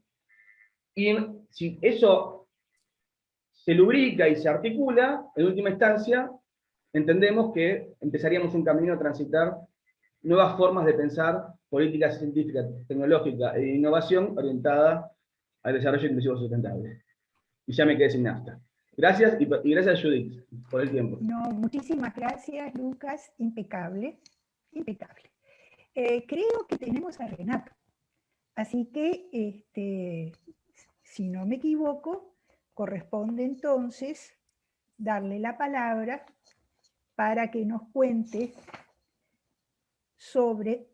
y si eso se lubrica y se articula, en última instancia, entendemos que empezaríamos un camino a transitar nuevas formas de pensar políticas científicas, tecnológicas e innovación orientada al desarrollo inclusivo sustentable. Y ya me quedé sin nafta. Gracias, y gracias Judith por el tiempo. No, muchísimas gracias, Lucas. Impecable, impecable. Creo que tenemos a Renato. Así que, si no me equivoco, corresponde entonces darle la palabra para que nos cuente sobre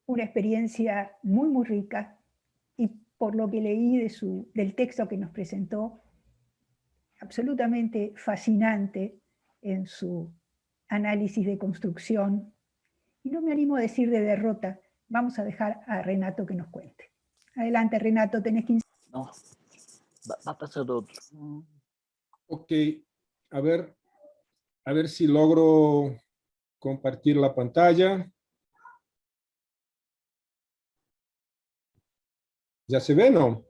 una experiencia muy, muy rica, y por lo que leí del texto que nos presentó, absolutamente fascinante en su análisis de construcción, y no me animo a decir de derrota. Vamos a dejar a Renato que nos cuente. Adelante, Renato, tenés 15. No, va a pasar otro. Ok, a ver si logro compartir la pantalla. ¿Ya se ve, no?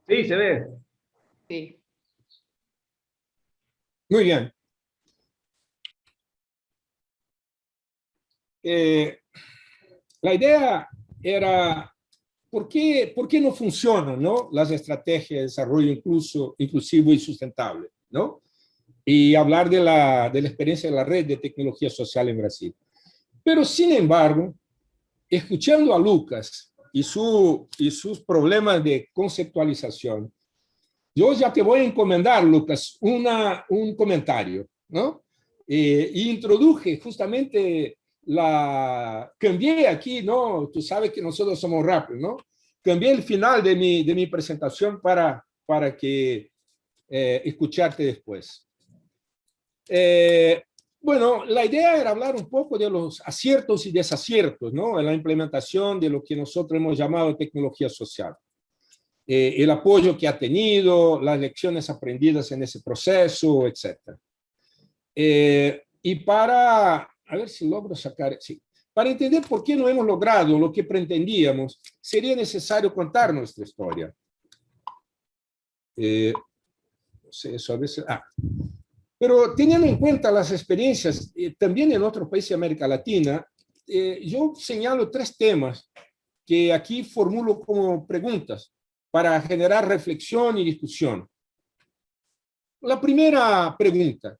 Sí, se ve. Sí. Muy bien. La idea era, ¿por qué no funcionan, ¿no?, las estrategias de desarrollo inclusivo y sustentable, ¿no? Y hablar de la experiencia de la red de tecnología social en Brasil. Pero, sin embargo, escuchando a Lucas y sus problemas de conceptualización, yo ya te voy a encomendar, Lucas, un comentario, ¿no? Y introduje justamente cambié aquí, ¿no? Tú sabes que nosotros somos rápidos, ¿no? Cambié el final de mi presentación para que escucharte después. Bueno, la idea era hablar un poco de los aciertos y desaciertos, ¿no?, en la implementación de lo que nosotros hemos llamado tecnología social. El apoyo que ha tenido, las lecciones aprendidas en ese proceso, etc. Y a ver si logro sacar... Sí. Para entender por qué no hemos logrado lo que pretendíamos, sería necesario contar nuestra historia. No sé, eso a veces... Pero teniendo en cuenta las experiencias también en otros países de América Latina, yo señalo 3 temas que aquí formulo como preguntas para generar reflexión y discusión. La primera pregunta: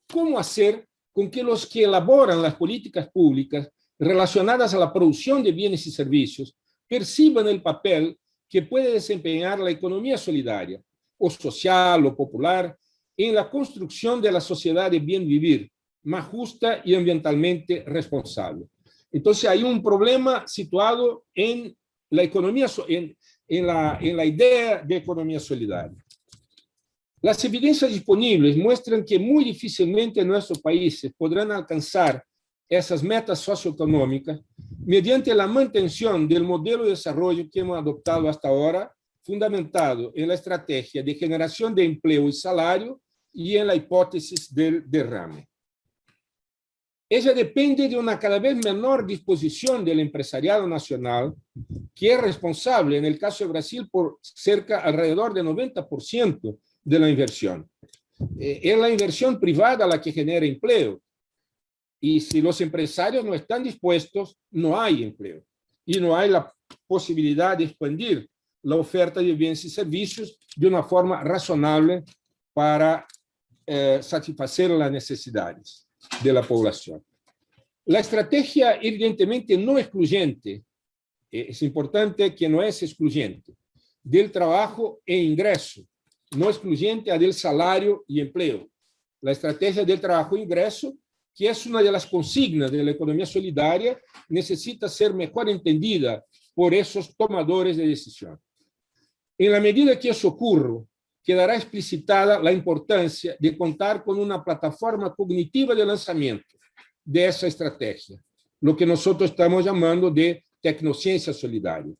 ¿cómo hacer con que los que elaboran las políticas públicas relacionadas a la producción de bienes y servicios perciban el papel que puede desempeñar la economía solidaria, o social, o popular, en la construcción de la sociedad de bien vivir, más justa y ambientalmente responsable? Entonces hay un problema situado en la economía, en la idea de economía solidaria. Las evidencias disponibles muestran que muy difícilmente nuestros países podrán alcanzar esas metas socioeconómicas mediante la mantención del modelo de desarrollo que hemos adoptado hasta ahora, fundamentado en la estrategia de generación de empleo y salario y en la hipótesis del derrame. Ella depende de una cada vez menor disposición del empresariado nacional, que es responsable, en el caso de Brasil, por alrededor del 90% de la inversión. Es la inversión privada la que genera empleo. Y si los empresarios no están dispuestos, no hay empleo. Y no hay la posibilidad de expandir la oferta de bienes y servicios de una forma razonable para satisfacer las necesidades de la población. La estrategia, evidentemente, no excluyente, es importante que no es excluyente, del trabajo e ingreso, no excluyente a del salario y empleo. La estrategia del trabajo e ingreso, que es una de las consignas de la economía solidaria, necesita ser mejor entendida por esos tomadores de decisión. En la medida que eso ocurra, quedará explicitada la importancia de contar con una plataforma cognitiva de lanzamiento de esa estrategia, lo que nosotros estamos llamando de tecnociencia solidaria.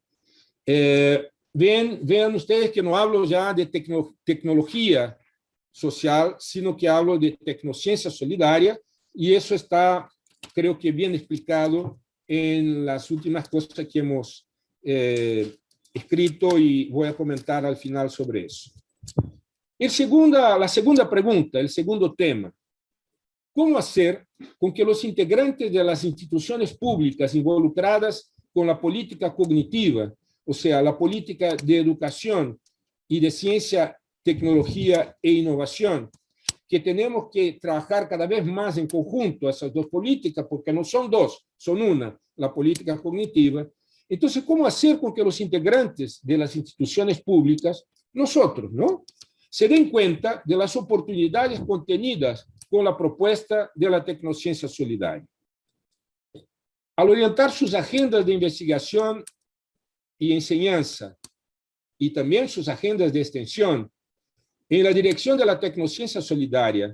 Vean ustedes que no hablo ya de tecnología social, sino que hablo de tecnociencia solidaria, y eso está, creo que bien explicado en las últimas cosas que hemos escrito, y voy a comentar al final sobre eso. La segunda pregunta, el segundo tema: ¿cómo hacer con que los integrantes de las instituciones públicas involucradas con la política cognitiva, o sea, la política de educación y de ciencia, tecnología e innovación, que tenemos que trabajar cada vez más en conjunto esas dos políticas, porque no son dos, son una, la política cognitiva? Entonces, ¿cómo hacer con que los integrantes de las instituciones públicas, nosotros, ¿no?, se den cuenta de las oportunidades contenidas con la propuesta de la tecnociencia solidaria? Al orientar sus agendas de investigación y enseñanza, y también sus agendas de extensión, en la dirección de la tecnociencia solidaria,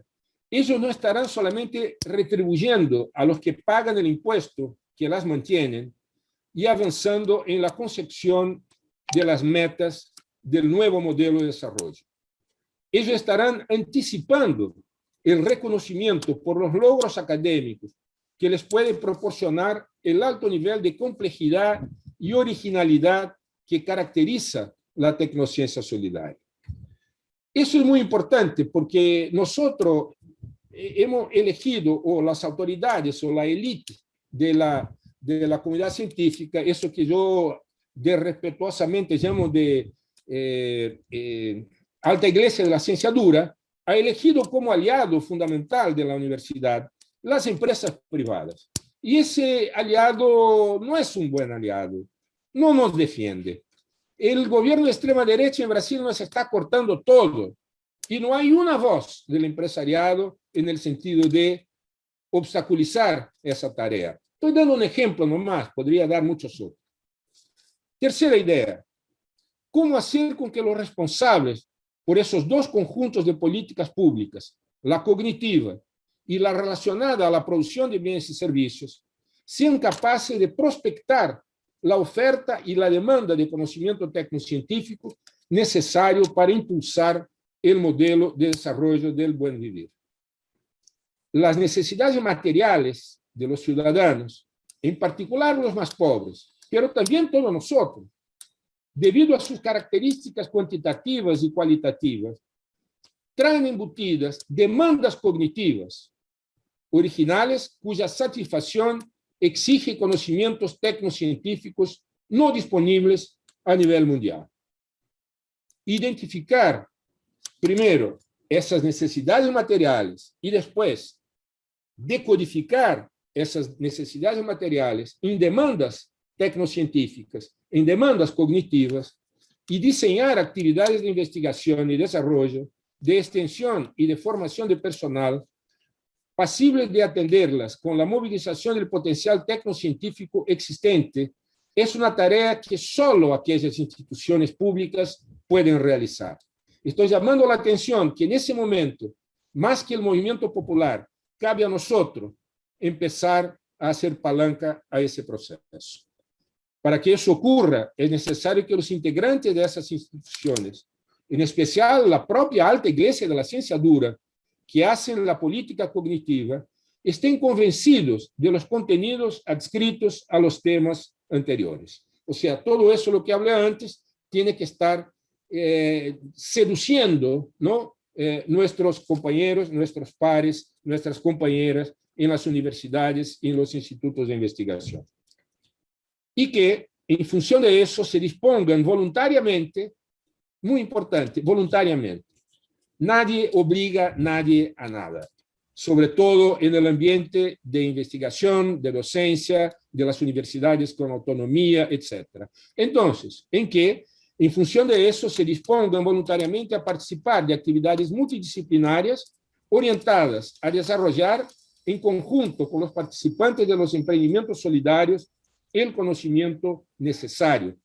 ellos no estarán solamente retribuyendo a los que pagan el impuesto que las mantienen y avanzando en la concepción de las metas del nuevo modelo de desarrollo. Ellos estarán anticipando el reconocimiento por los logros académicos que les puede proporcionar el alto nivel de complejidad y originalidad que caracteriza la tecnociencia solidaria. Eso es muy importante porque nosotros hemos elegido, o las autoridades o la élite de la comunidad científica, eso que yo respetuosamente llamo de alta iglesia de la ciencia dura, ha elegido como aliado fundamental de la universidad las empresas privadas. Y ese aliado no es un buen aliado, no nos defiende. El gobierno de extrema derecha en Brasil nos está cortando todo, y no hay una voz del empresariado en el sentido de obstaculizar esa tarea. Estoy dando un ejemplo nomás, podría dar muchos otros. Tercera idea: ¿cómo hacer con que los responsables por esos dos conjuntos de políticas públicas, la cognitiva y la relacionada a la producción de bienes y servicios, sean capaces de prospectar la oferta y la demanda de conocimiento tecnocientífico necesario para impulsar el modelo de desarrollo del buen vivir? Las necesidades materiales de los ciudadanos, en particular los más pobres, pero también todos nosotros, debido a sus características cuantitativas y cualitativas, traen embutidas demandas cognitivas originales cuya satisfacción exige conocimientos tecnocientíficos no disponibles a nivel mundial. Identificar, primero, esas necesidades materiales y después decodificar esas necesidades materiales en demandas tecnocientíficas, en demandas cognitivas, y diseñar actividades de investigación y desarrollo, de extensión y de formación de personal, pasibles de atenderlas con la movilización del potencial tecnocientífico existente, es una tarea que solo aquellas instituciones públicas pueden realizar. Estoy llamando la atención que en ese momento, más que el movimiento popular, cabe a nosotros empezar a hacer palanca a ese proceso. Para que eso ocurra, es necesario que los integrantes de esas instituciones, en especial la propia alta iglesia de la ciencia dura, que hacen la política cognitiva, estén convencidos de los contenidos adscritos a los temas anteriores. O sea, todo eso, lo que hablé antes, tiene que estar seduciendo, ¿no?, nuestros compañeros, nuestros pares, nuestras compañeras en las universidades y en los institutos de investigación. Y que, en función de eso, se dispongan voluntariamente, muy importante, voluntariamente. Nadie obliga a nadie a nada, sobre todo en el ambiente de investigación, de docencia, de las universidades con autonomía, etc. Entonces, en que, en función de eso, se dispongan voluntariamente a participar de actividades multidisciplinarias orientadas a desarrollar, en conjunto con los participantes de los emprendimientos solidarios, el conocimiento necesario,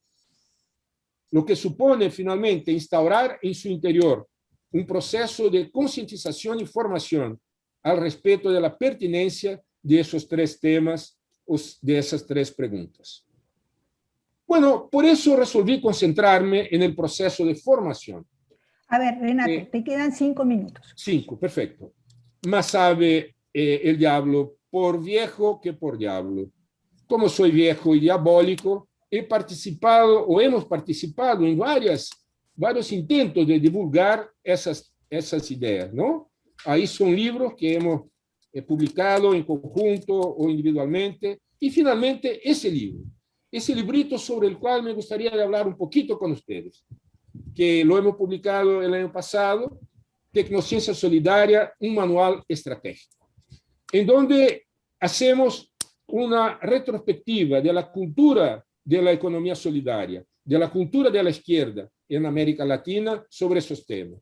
lo que supone finalmente instaurar en su interior un proceso de concientización y formación al respecto de la pertinencia de esos tres temas, de esas tres preguntas. Bueno, por eso resolví concentrarme en el proceso de formación. A ver, Renato, te quedan 5 minutos. 5, perfecto. Más sabe el diablo por viejo que por diablo. Como soy viejo y diabólico, he participado o hemos participado en varios intentos de divulgar esas ideas, ¿no? Ahí son libros que hemos publicado en conjunto o individualmente. Y finalmente ese libro, ese librito sobre el cual me gustaría hablar un poquito con ustedes, que lo hemos publicado el año pasado, Tecnociencia Solidaria, un manual estratégico, en donde hacemos una retrospectiva de la cultura de la economía solidaria, de la cultura de la izquierda en América Latina sobre esos temas,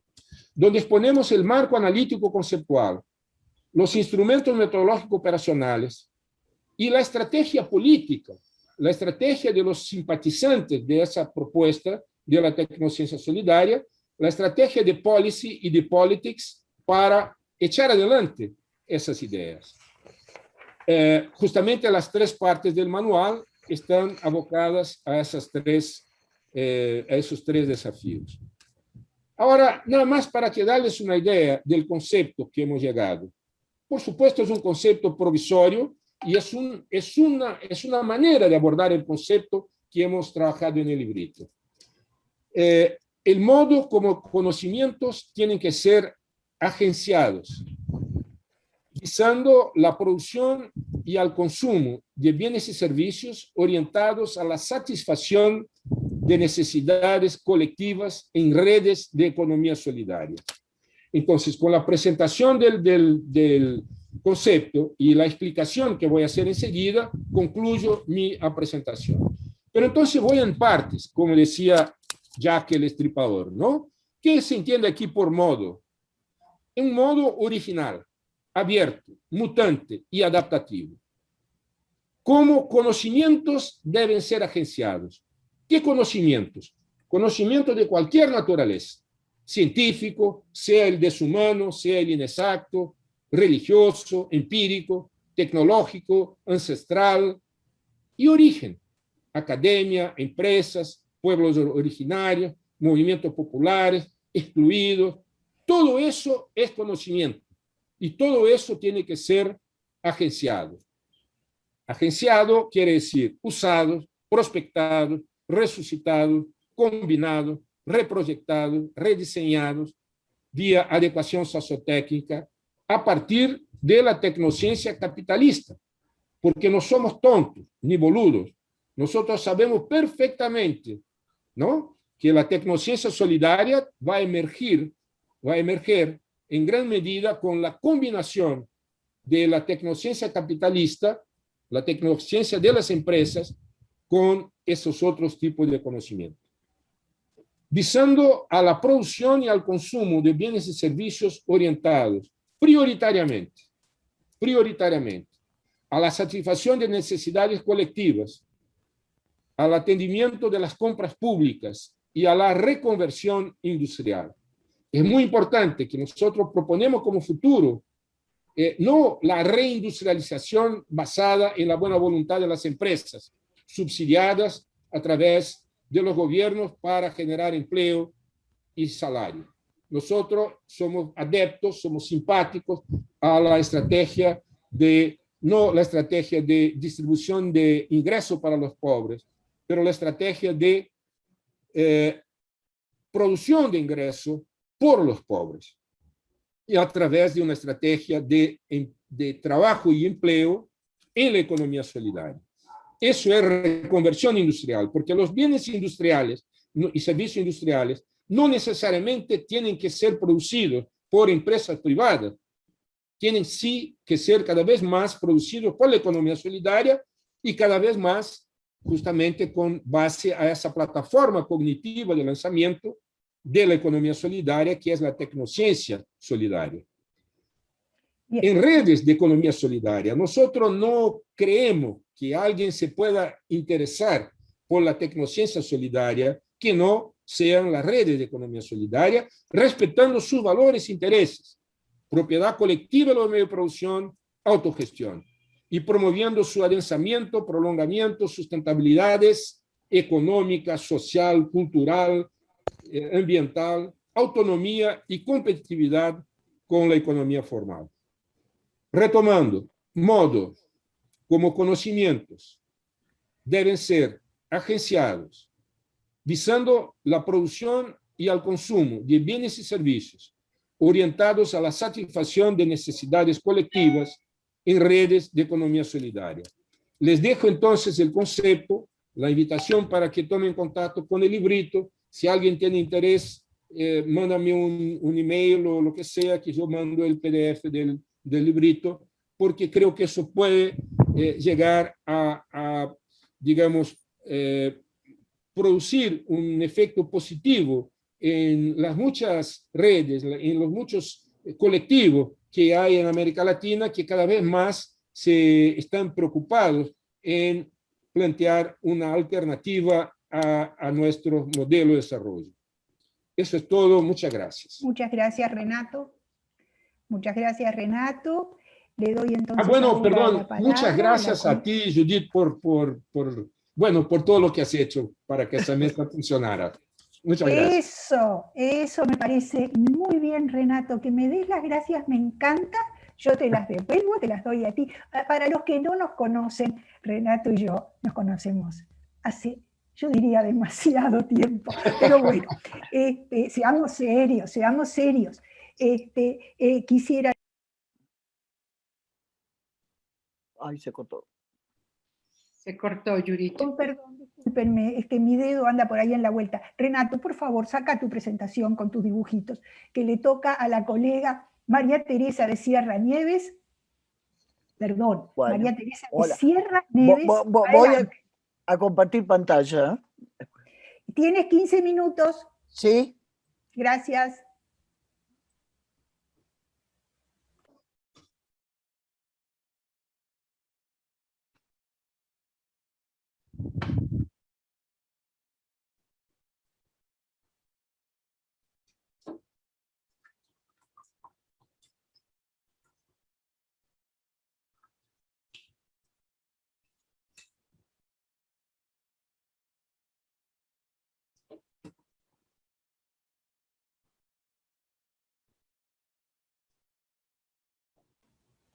donde exponemos el marco analítico conceptual, los instrumentos metodológicos operacionales y la estrategia política, la estrategia de los simpatizantes de esa propuesta de la tecnociencia solidaria, la estrategia de policy y de politics para echar adelante esas ideas. Justamente las tres partes del manual están abocadas a esos tres desafíos. Ahora, nada más para que darles una idea del concepto que hemos llegado. Por supuesto, es un concepto provisorio y es una manera de abordar el concepto que hemos trabajado en el librito. El modo como conocimientos tienen que ser agenciados, visando la producción y al consumo de bienes y servicios orientados a la satisfacción de necesidades colectivas en redes de economía solidaria. Entonces, con la presentación del concepto y la explicación que voy a hacer enseguida, concluyo mi presentación. Pero entonces voy en partes, como decía Jack el Estripador, ¿no? ¿Qué se entiende aquí por modo? Un modo original, abierto, mutante y adaptativo. ¿Cómo conocimientos deben ser agenciados? ¿Qué conocimientos? Conocimientos de cualquier naturaleza, científico, sea el deshumano, sea el inexacto, religioso, empírico, tecnológico, ancestral y origen. Academia, empresas, pueblos originarios, movimientos populares, excluidos. Todo eso es conocimiento y todo eso tiene que ser agenciado. Agenciado quiere decir usado, prospectado, resucitado, combinado, reproyectado, rediseñado vía adecuación sociotécnica a partir de la tecnociencia capitalista, porque no somos tontos ni boludos. Nosotros sabemos perfectamente, ¿no?, que la tecnociencia solidaria va a emerger en gran medida con la combinación de la tecnociencia capitalista, la tecnociencia de las empresas, con esos otros tipos de conocimiento. Visando a la producción y al consumo de bienes y servicios orientados prioritariamente a la satisfacción de necesidades colectivas, al atendimiento de las compras públicas y a la reconversión industrial. Es muy importante que nosotros proponemos como futuro no la reindustrialización basada en la buena voluntad de las empresas, subsidiadas a través de los gobiernos para generar empleo y salario. Nosotros somos adeptos, somos simpáticos a la estrategia no la estrategia de distribución de ingresos para los pobres, pero la estrategia de producción de ingresos por los pobres, y a través de una estrategia de trabajo y empleo en la economía solidaria. Eso es reconversión industrial, porque los bienes industriales y servicios industriales no necesariamente tienen que ser producidos por empresas privadas, tienen sí que ser cada vez más producidos por la economía solidaria y cada vez más justamente con base a esa plataforma cognitiva de lanzamiento de la economía solidaria, que es la tecnociencia solidaria. En redes de economía solidaria, nosotros no creemos que alguien se pueda interesar por la tecnociencia solidaria que no sean las redes de economía solidaria, respetando sus valores e intereses, propiedad colectiva de los medios de producción, autogestión, y promoviendo su adensamiento, prolongamiento, sustentabilidades económica, social, cultural, ambiental, autonomía y competitividad con la economía formal. Retomando, modo como conocimientos deben ser agenciados, visando la producción y al consumo de bienes y servicios, orientados a la satisfacción de necesidades colectivas en redes de economía solidaria. Les dejo entonces el concepto, la invitación para que tomen contacto con el librito. Si alguien tiene interés, mándame un email o lo que sea, que yo mando el PDF del librito, porque creo que eso puede llegar a digamos, producir un efecto positivo en las muchas redes, en los muchos colectivos que hay en América Latina, que cada vez más se están preocupados en plantear una alternativa a nuestro modelo de desarrollo. Eso es todo. Muchas gracias. Muchas gracias, Renato. Muchas gracias, Renato. Le doy entonces bueno, perdón. la palabra. Muchas gracias a ti, Judith, por todo lo que has hecho para que esa mesa funcionara. Muchas gracias. Eso me parece muy bien, Renato. Que me des las gracias me encanta. Yo te las devuelvo, te las doy a ti. Para los que no nos conocen, Renato y yo nos conocemos hace, yo diría, demasiado tiempo. Pero bueno, seamos serios, seamos serios. Quisiera... Ay, se cortó. Se cortó, Yurita. Oh, perdón, discúlpenme, es que mi dedo anda por ahí en la vuelta. Renato, por favor, saca tu presentación con tus dibujitos, que le toca a la colega María Teresa de Sierra Nieves. Perdón, bueno, María Teresa de Sierra Nieves. Voy a compartir pantalla. ¿Tienes 15 minutos? Sí. Gracias.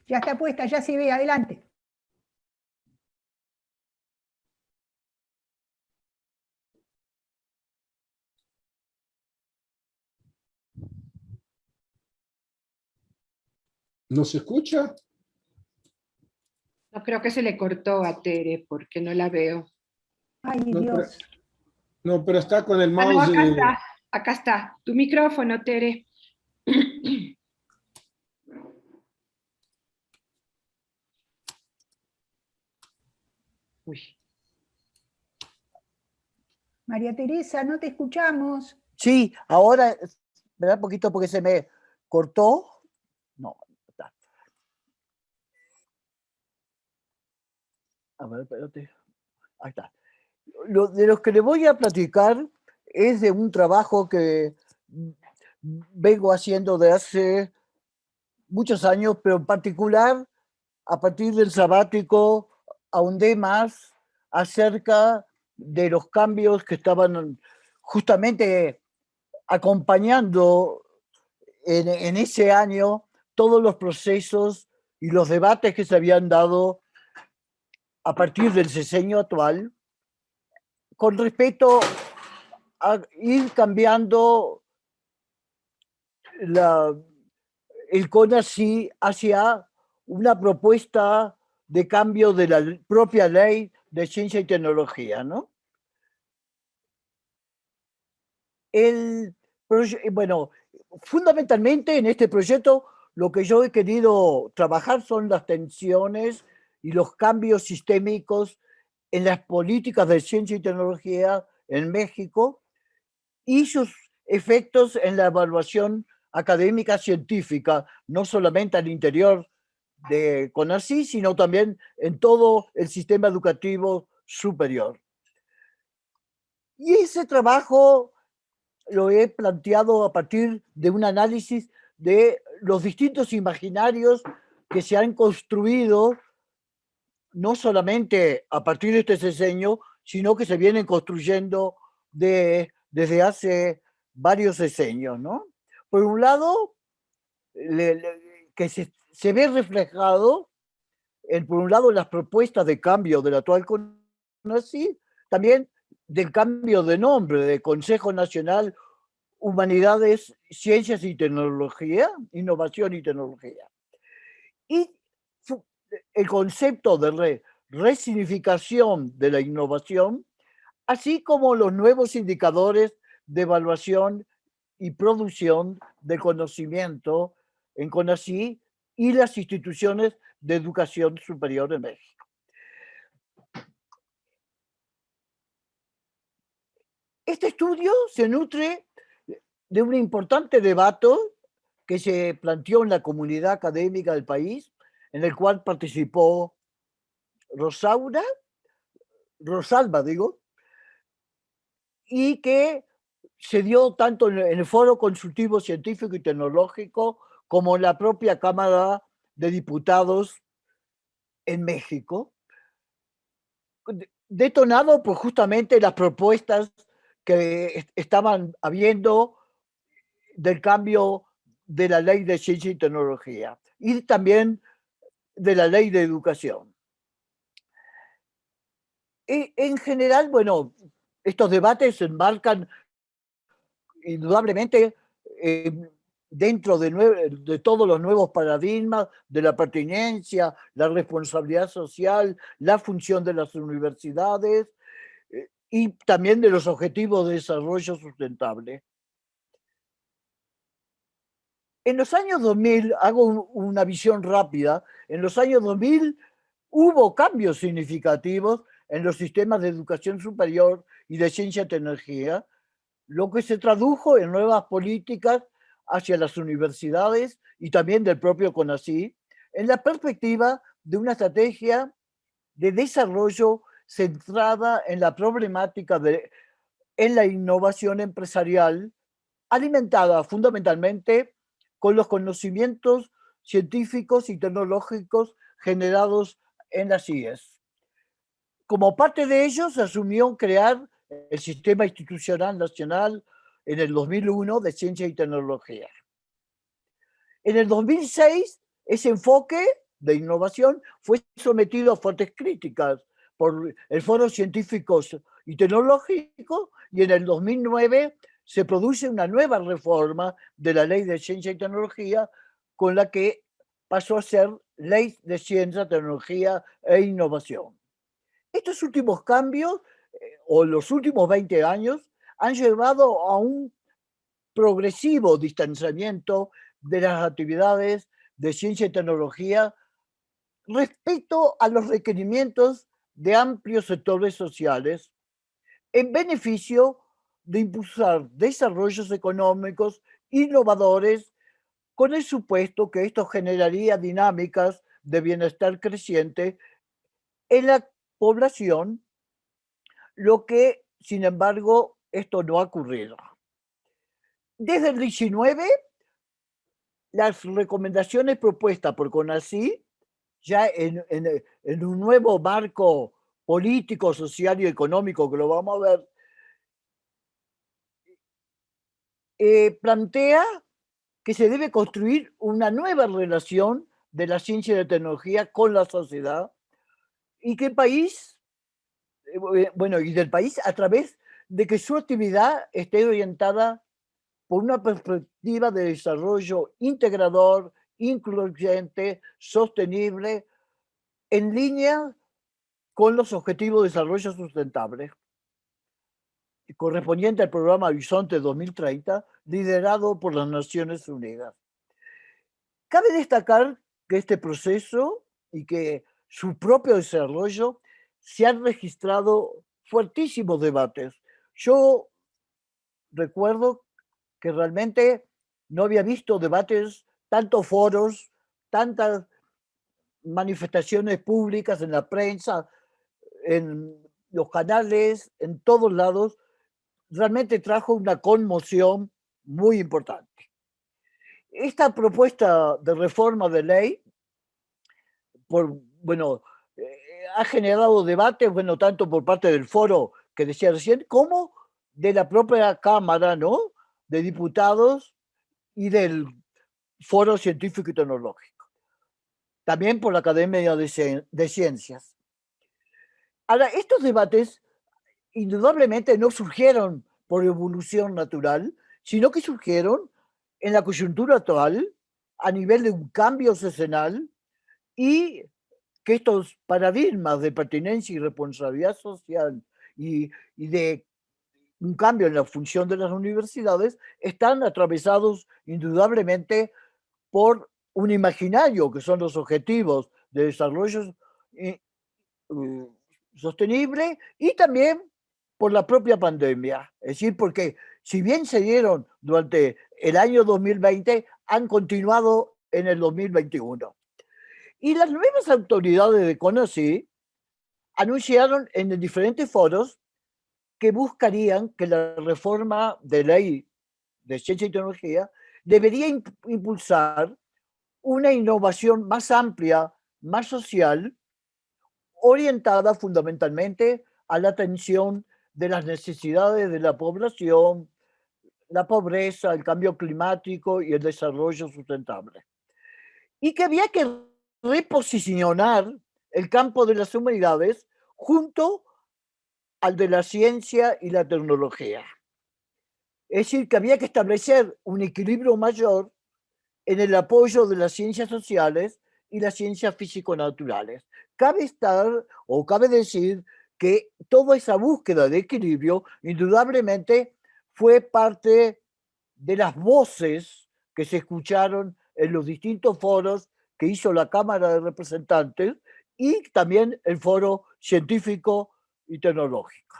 Ya está puesta, ya se ve, adelante. ¿No se escucha? No, creo que se le cortó a Tere, porque no la veo. Ay, Dios. Pero está con el mouse. No, acá está. Tu micrófono, Tere. Uy. María Teresa, no te escuchamos. Sí, ahora, ¿verdad? Un poquito porque se me cortó. No, está. A ver, espérate. Ahí está. De los que le voy a platicar es de un trabajo que vengo haciendo de hace muchos años, pero en particular a partir del sabático ahondé más acerca de los cambios que estaban justamente acompañando en ese año todos los procesos y los debates que se habían dado a partir del sexenio actual con respecto a ir cambiando el CONACYT hacia una propuesta de cambio de la propia ley de ciencia y tecnología, ¿no? Bueno, fundamentalmente en este proyecto lo que yo he querido trabajar son las tensiones y los cambios sistémicos en las políticas de ciencia y tecnología en México y sus efectos en la evaluación académica científica, no solamente al interior de CONACYT, sino también en todo el sistema educativo superior. Y ese trabajo lo he planteado a partir de un análisis de los distintos imaginarios que se han construido, no solamente a partir de este diseño, sino que se vienen construyendo desde hace varios decenios, ¿no? Por un lado, que se ve reflejado, por un lado, las propuestas de cambio del actual CONACYT, también del cambio de nombre de Consejo Nacional Humanidades, Ciencias y Tecnología, Innovación y Tecnología. Y el concepto de resignificación de la innovación, así como los nuevos indicadores de evaluación y producción de conocimiento en CONACYT y las instituciones de educación superior en México. Este estudio se nutre de un importante debate que se planteó en la comunidad académica del país, en el cual participó Rosalba, y que se dio tanto en el Foro Consultivo Científico y Tecnológico como en la propia Cámara de Diputados en México, detonado por justamente las propuestas que estaban habiendo del cambio de la Ley de Ciencia y Tecnología y también de la Ley de Educación. En general, bueno, estos debates se enmarcan indudablemente dentro de todos los nuevos paradigmas de la pertinencia, la responsabilidad social, la función de las universidades y también de los objetivos de desarrollo sustentable. En los años 2000, hago una visión rápida, en los años 2000 hubo cambios significativos en los sistemas de educación superior y de ciencia y tecnología, lo que se tradujo en nuevas políticas hacia las universidades y también del propio CONACYT, en la perspectiva de una estrategia de desarrollo centrada en la problemática en la innovación empresarial, alimentada fundamentalmente con los conocimientos científicos y tecnológicos generados en las IES. Como parte de ello, se asumió crear el Sistema Institucional Nacional en el 2001 de Ciencia y Tecnología. En el 2006, ese enfoque de innovación fue sometido a fuertes críticas por el Foro Científico y Tecnológico, y en el 2009 se produce una nueva reforma de la Ley de Ciencia y Tecnología, con la que pasó a ser Ley de Ciencia, Tecnología e Innovación. Estos últimos cambios, o los últimos 20 años, han llevado a un progresivo distanciamiento de las actividades de ciencia y tecnología respecto a los requerimientos de amplios sectores sociales, en beneficio de impulsar desarrollos económicos innovadores, con el supuesto que esto generaría dinámicas de bienestar creciente en la población, lo que, sin embargo, esto no ha ocurrido. Desde el 19, las recomendaciones propuestas por CONACYT, ya en un nuevo marco político, social y económico que lo vamos a ver, plantea que se debe construir una nueva relación de la ciencia y la tecnología con la sociedad, y que el país, y del país a través de que su actividad esté orientada por una perspectiva de desarrollo integrador, incluyente, sostenible, en línea con los Objetivos de Desarrollo Sustentable, correspondiente al programa Horizonte 2030, liderado por las Naciones Unidas. Cabe destacar que este proceso y que su propio desarrollo se han registrado fuertísimos debates. Yo recuerdo que realmente no había visto debates, tantos foros, tantas manifestaciones públicas en la prensa, en los canales, en todos lados, realmente trajo una conmoción muy importante. Esta propuesta de reforma de ley, ha generado debates, tanto por parte del foro que decía recién, como de la propia Cámara, ¿no?, de Diputados y del Foro Científico y Tecnológico. También por la Academia de Ciencias. Ahora, estos debates indudablemente no surgieron por evolución natural, sino que surgieron en la coyuntura actual, a nivel de un cambio sesional, y que estos paradigmas de pertinencia y responsabilidad social y de un cambio en la función de las universidades están atravesados indudablemente por un imaginario que son los objetivos de desarrollo sostenible, y también por la propia pandemia. Es decir, porque si bien se dieron durante el año 2020, han continuado en el 2021. Y las nuevas autoridades de CONACYT anunciaron en diferentes foros que buscarían que la reforma de ley de ciencia y tecnología debería impulsar una innovación más amplia, más social, orientada fundamentalmente a la atención de las necesidades de la población, la pobreza, el cambio climático y el desarrollo sustentable. Y que había que reposicionar el campo de las humanidades junto al de la ciencia y la tecnología. Es decir, que había que establecer un equilibrio mayor en el apoyo de las ciencias sociales y las ciencias físico-naturales. Cabe decir que toda esa búsqueda de equilibrio indudablemente fue parte de las voces que se escucharon en los distintos foros que hizo la Cámara de Representantes y también el Foro Científico y Tecnológico.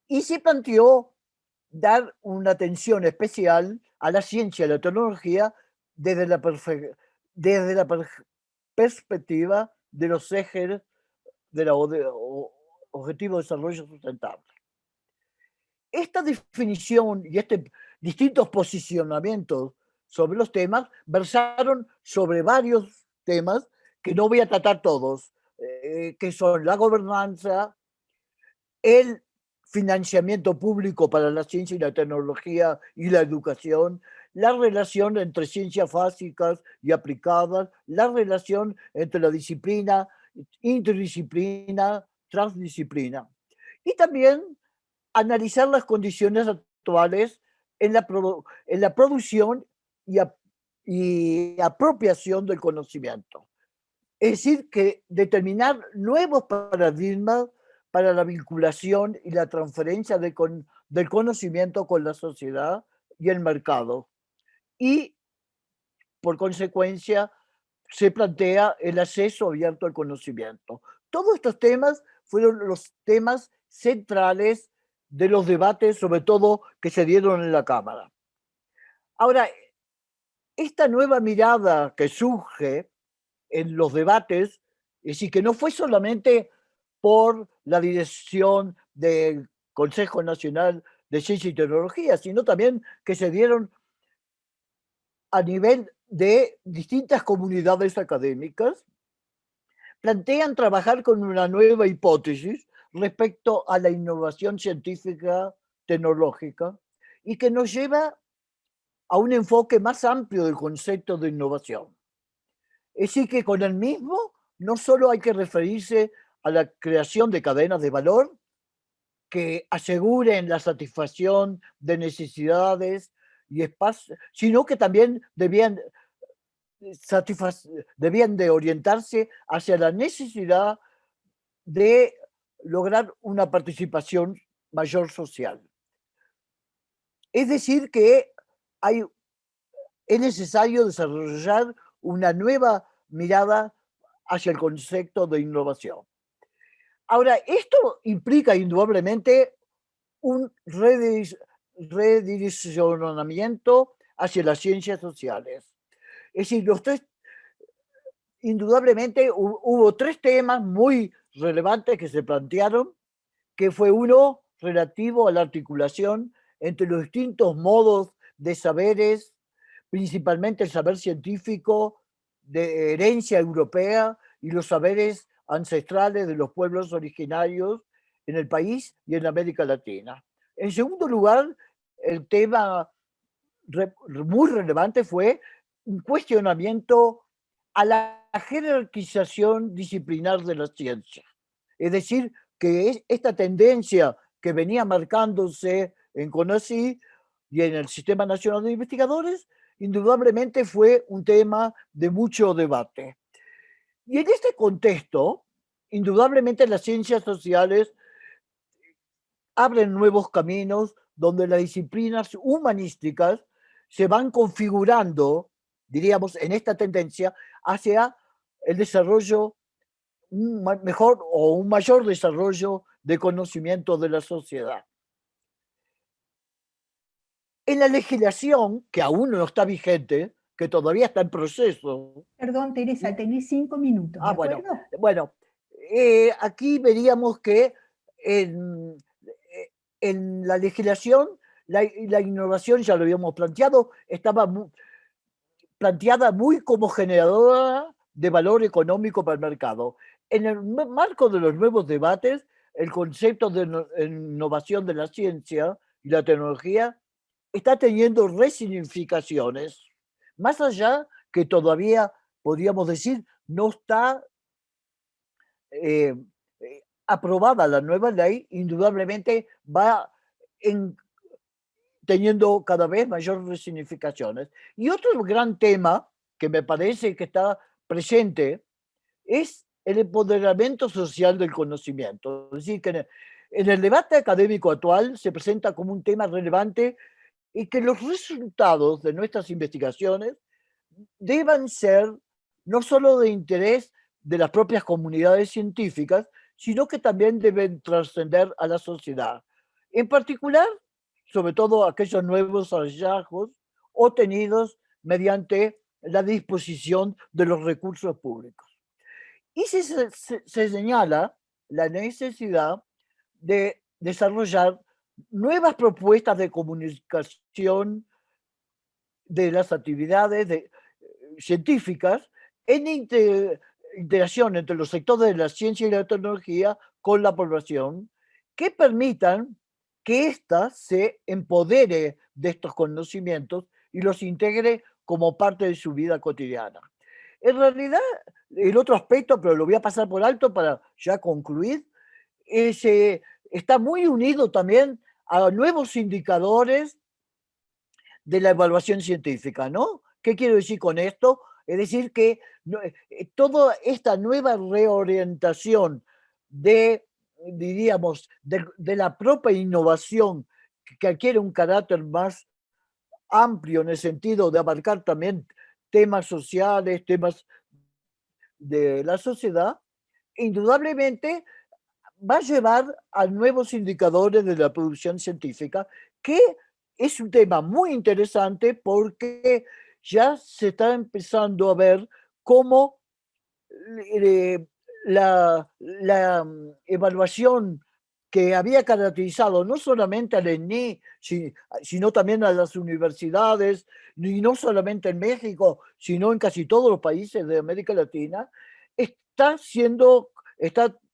Y se planteó dar una atención especial a la ciencia y la tecnología desde la perspectiva de los ejes del Objetivo de Desarrollo Sustentable. Esta definición y distintos posicionamientos sobre los temas versaron sobre varios temas que no voy a tratar todos, que son la gobernanza, el financiamiento público para la ciencia y la tecnología y la educación, la relación entre ciencias básicas y aplicadas, la relación entre la disciplina, interdisciplina, transdisciplina. Y también analizar las condiciones actuales en la producción y apropiación del conocimiento. Es decir, que determinar nuevos paradigmas para la vinculación y la transferencia del conocimiento con la sociedad y el mercado. Y, por consecuencia, se plantea el acceso abierto al conocimiento. Todos estos temas fueron los temas centrales de los debates, sobre todo que se dieron en la Cámara. Ahora, esta nueva mirada que surge en los debates, es decir, que no fue solamente por la dirección del Consejo Nacional de Ciencia y Tecnología, sino también que se dieron a nivel de distintas comunidades académicas, plantean trabajar con una nueva hipótesis respecto a la innovación científica tecnológica y que nos lleva a un enfoque más amplio del concepto de innovación. Es decir, que con el mismo no solo hay que referirse a la creación de cadenas de valor que aseguren la satisfacción de necesidades y espacios, sino que también debían de orientarse hacia la necesidad de lograr una participación mayor social. Es decir, que es necesario desarrollar una nueva mirada hacia el concepto de innovación. Ahora, esto implica indudablemente un redireccionamiento hacia las ciencias sociales. Es decir, indudablemente hubo tres temas muy relevantes que se plantearon, que fue uno, relativo a la articulación entre los distintos modos de saberes, principalmente el saber científico de herencia europea y los saberes ancestrales de los pueblos originarios en el país y en América Latina. En segundo lugar, el tema muy relevante fue un cuestionamiento a la jerarquización disciplinar de la ciencia. Es decir, que esta tendencia que venía marcándose en CONACYT y en el Sistema Nacional de Investigadores, indudablemente fue un tema de mucho debate. Y en este contexto, indudablemente las ciencias sociales abren nuevos caminos donde las disciplinas humanísticas se van configurando, diríamos, en esta tendencia hacia el desarrollo, un mejor o un mayor desarrollo de conocimiento de la sociedad. En la legislación, que aún no está vigente, que todavía está en proceso. Perdón, Teresa, tenés 5 minutos. ¿De acuerdo? Bueno, aquí veríamos que en la legislación, la innovación, ya lo habíamos planteado, estaba planteada muy como generadora de valor económico para el mercado. En el marco de los nuevos debates, el concepto de innovación de la ciencia y la tecnología está teniendo resignificaciones, más allá que todavía, podríamos decir, no está aprobada la nueva ley, indudablemente va teniendo cada vez mayores resignificaciones. Y otro gran tema que me parece que está presente es el empoderamiento social del conocimiento. Es decir, que en el debate académico actual se presenta como un tema relevante y que los resultados de nuestras investigaciones deban ser no solo de interés de las propias comunidades científicas, sino que también deben trascender a la sociedad. En particular, sobre todo aquellos nuevos hallazgos obtenidos mediante la disposición de los recursos públicos. Y se señala la necesidad de desarrollar nuevas propuestas de comunicación de las actividades científicas en interacción entre los sectores de la ciencia y la tecnología con la población, que permitan que ésta se empodere de estos conocimientos y los integre como parte de su vida cotidiana. En realidad, el otro aspecto, pero lo voy a pasar por alto para ya concluir, está muy unido también a nuevos indicadores de la evaluación científica, ¿no? ¿Qué quiero decir con esto? Es decir, que toda esta nueva reorientación diríamos, de la propia innovación que adquiere un carácter más amplio en el sentido de abarcar también temas sociales, temas de la sociedad, indudablemente va a llevar a nuevos indicadores de la producción científica, que es un tema muy interesante porque ya se está empezando a ver cómo la evaluación que había caracterizado no solamente al ENI, sino también a las universidades, y no solamente en México, sino en casi todos los países de América Latina, está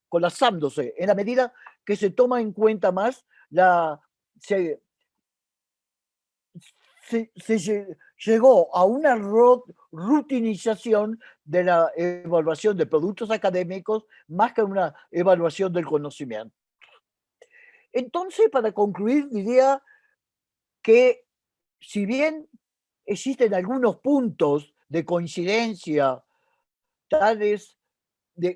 colapsándose en la medida que se toma en cuenta más se llegó a una rutinización de la evaluación de productos académicos más que una evaluación del conocimiento. Entonces, para concluir, diría que si bien existen algunos puntos de coincidencia tales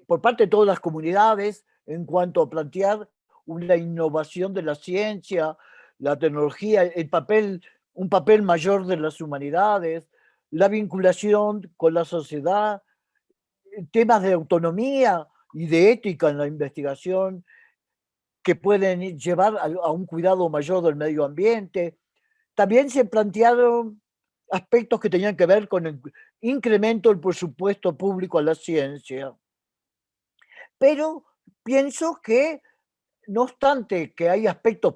por parte de todas las comunidades en cuanto a plantear una innovación de la ciencia, la tecnología, un papel mayor de las humanidades, la vinculación con la sociedad, temas de autonomía y de ética en la investigación que pueden llevar a un cuidado mayor del medio ambiente. También se plantearon aspectos que tenían que ver con el incremento del presupuesto público a la ciencia. Pero pienso que no obstante que hay aspectos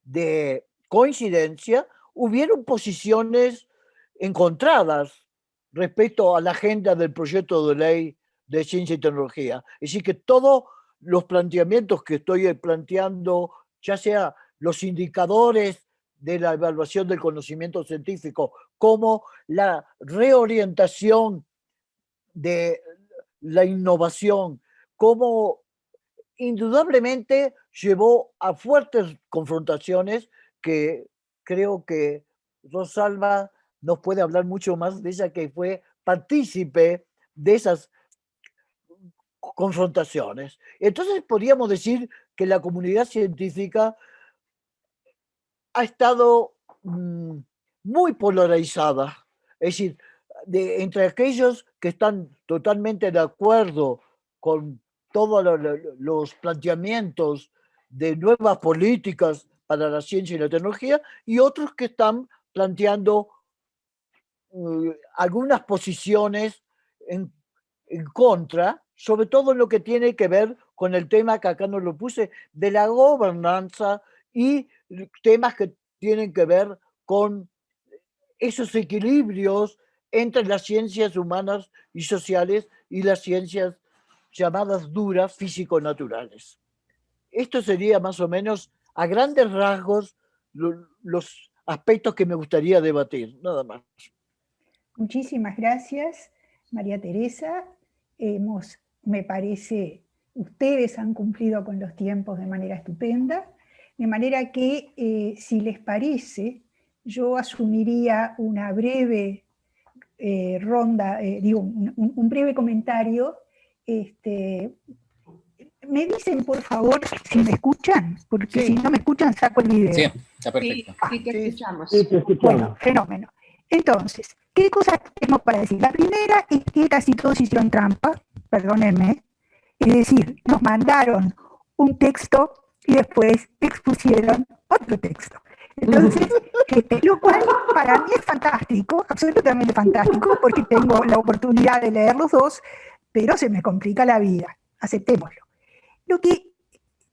de coincidencia, hubieron posiciones encontradas respecto a la agenda del proyecto de ley de ciencia y tecnología. Es decir, que todos los planteamientos que estoy planteando, ya sea los indicadores de la evaluación del conocimiento científico, como la reorientación de la innovación, como indudablemente llevó a fuertes confrontaciones que creo que Rosalba nos puede hablar mucho más de ella, que fue partícipe de esas confrontaciones. Entonces podríamos decir que la comunidad científica ha estado muy polarizada, es decir, entre aquellos que están totalmente de acuerdo con todos los planteamientos de nuevas políticas para la ciencia y la tecnología, y otros que están planteando algunas posiciones en contra, sobre todo en lo que tiene que ver con el tema que acá no lo puse, de la gobernanza y temas que tienen que ver con esos equilibrios entre las ciencias humanas y sociales y las ciencias llamadas duras, físico-naturales. Esto sería más o menos, a grandes rasgos, los aspectos que me gustaría debatir, nada más. Muchísimas gracias, María Teresa. Me parece, ustedes han cumplido con los tiempos de manera estupenda, de manera que, si les parece, yo asumiría una breve ronda, un breve comentario. Me dicen, por favor, si me escuchan, porque si no me escuchan, saco el video. Sí, está perfecto. Sí, te escuchamos. Bueno, fenómeno. Entonces, ¿qué cosas tenemos para decir? La primera es que casi todos hicieron trampa, perdónenme, es decir, nos mandaron un texto y después expusieron otro texto. Entonces, lo cual para mí es fantástico, absolutamente fantástico, porque tengo la oportunidad de leer los dos, pero se me complica la vida, aceptémoslo. Lo que,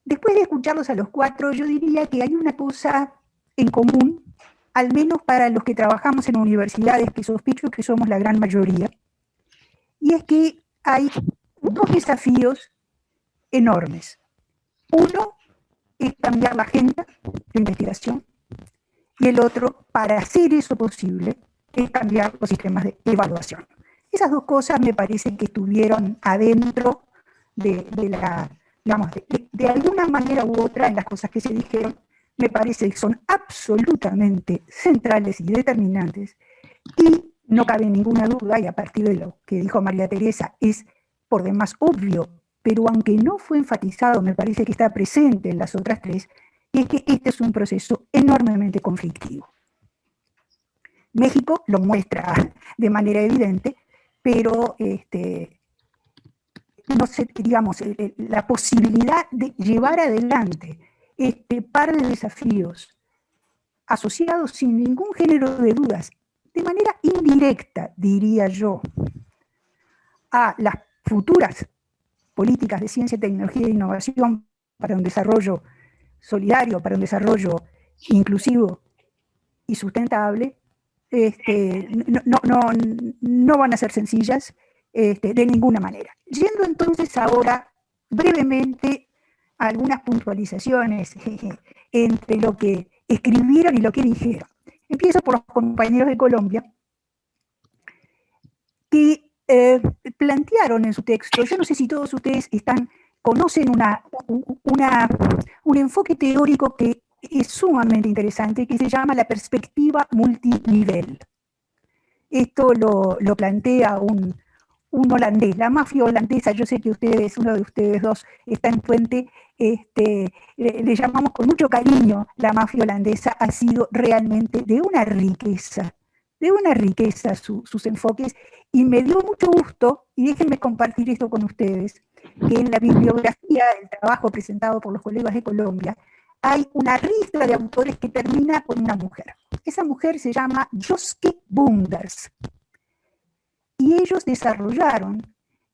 después de escucharlos a los cuatro, yo diría que hay una cosa en común, al menos para los que trabajamos en universidades, que sospecho que somos la gran mayoría, y es que hay dos desafíos enormes. Uno es cambiar la agenda de investigación, y el otro, para hacer eso posible, es cambiar los sistemas de evaluación. Esas dos cosas me parece que estuvieron adentro de alguna manera u otra en las cosas que se dijeron. Me parece que son absolutamente centrales y determinantes, y no cabe ninguna duda, y a partir de lo que dijo María Teresa es por demás obvio, pero aunque no fue enfatizado, me parece que está presente en las otras tres, y es que este es un proceso enormemente conflictivo. México lo muestra de manera evidente, pero no sé, digamos, la posibilidad de llevar adelante este par de desafíos asociados sin ningún género de dudas, de manera indirecta, diría yo, a las futuras políticas de ciencia, tecnología e innovación para un desarrollo solidario, para un desarrollo inclusivo y sustentable, no van a ser sencillas de ninguna manera. Yendo entonces ahora brevemente a algunas puntualizaciones entre lo que escribieron y lo que dijeron. Empiezo por los compañeros de Colombia, que plantearon en su texto, yo no sé si todos ustedes conocen un enfoque teórico que es sumamente interesante, que se llama la perspectiva multinivel. Esto lo plantea un holandés, la mafia holandesa. Yo sé que uno de ustedes dos está en Fuente, le llamamos con mucho cariño la mafia holandesa, ha sido realmente de una riqueza sus enfoques, y me dio mucho gusto, y déjenme compartir esto con ustedes, que en la bibliografía del trabajo presentado por los colegas de Colombia hay una lista de autores que termina con una mujer. Esa mujer se llama Joske Bunders, y ellos desarrollaron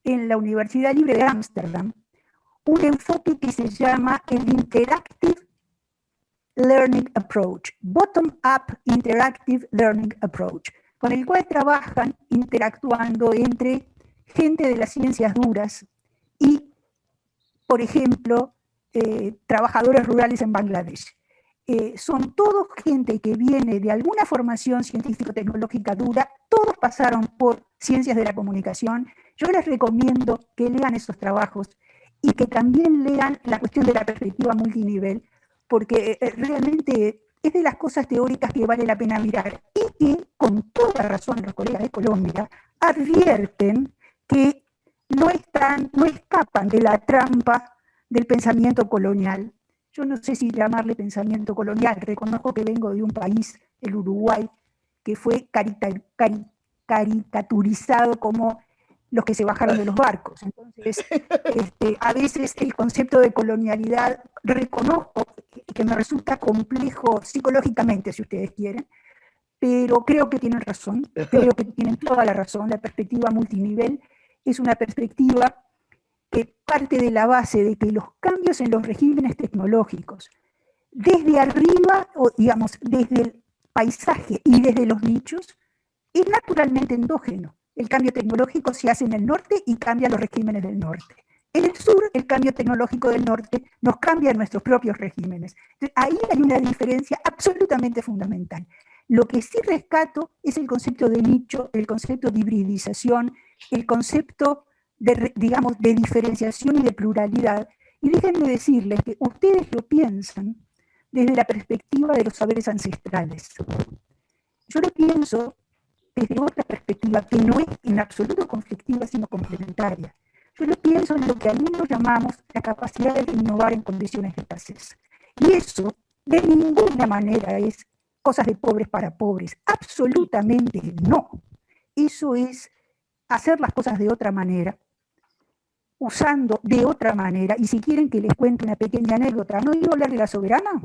en la Universidad Libre de Ámsterdam un enfoque que se llama el Interactive Learning Approach, Bottom-up Interactive Learning Approach, con el cual trabajan interactuando entre gente de las ciencias duras y, por ejemplo, trabajadores rurales en Bangladesh. Son todos gente que viene de alguna formación científico-tecnológica dura, todos pasaron por ciencias de la comunicación. Yo les recomiendo que lean esos trabajos y que también lean la cuestión de la perspectiva multinivel, porque realmente es de las cosas teóricas que vale la pena mirar, y que con toda razón los colegas de Colombia advierten que no escapan de la trampa del pensamiento colonial. Yo no sé si llamarle pensamiento colonial, reconozco que vengo de un país, el Uruguay, que fue caricaturizado como los que se bajaron de los barcos. Entonces, a veces el concepto de colonialidad reconozco que me resulta complejo psicológicamente, si ustedes quieren, pero creo que tienen razón, creo que tienen toda la razón. La perspectiva multinivel es una perspectiva que parte de la base de que los cambios en los regímenes tecnológicos, desde arriba, o digamos, desde el paisaje y desde los nichos, es naturalmente endógeno. El cambio tecnológico se hace en el norte y cambia los regímenes del norte. En el sur, el cambio tecnológico del norte nos cambia nuestros propios regímenes. Entonces, ahí hay una diferencia absolutamente fundamental. Lo que sí rescato es el concepto de nicho, el concepto de hibridización, el concepto de, digamos, de diferenciación y de pluralidad. Y déjenme decirles que ustedes lo piensan desde la perspectiva de los saberes ancestrales. Yo lo pienso desde otra perspectiva que no es en absoluto conflictiva, sino complementaria. Yo lo pienso en lo que algunos llamamos la capacidad de innovar en condiciones de escasez. Y eso de ninguna manera es cosas de pobres para pobres, absolutamente no. Eso es hacer las cosas de otra manera, usando de otra manera. Y si quieren que les cuente una pequeña anécdota, ¿no iba a hablar de la soberana?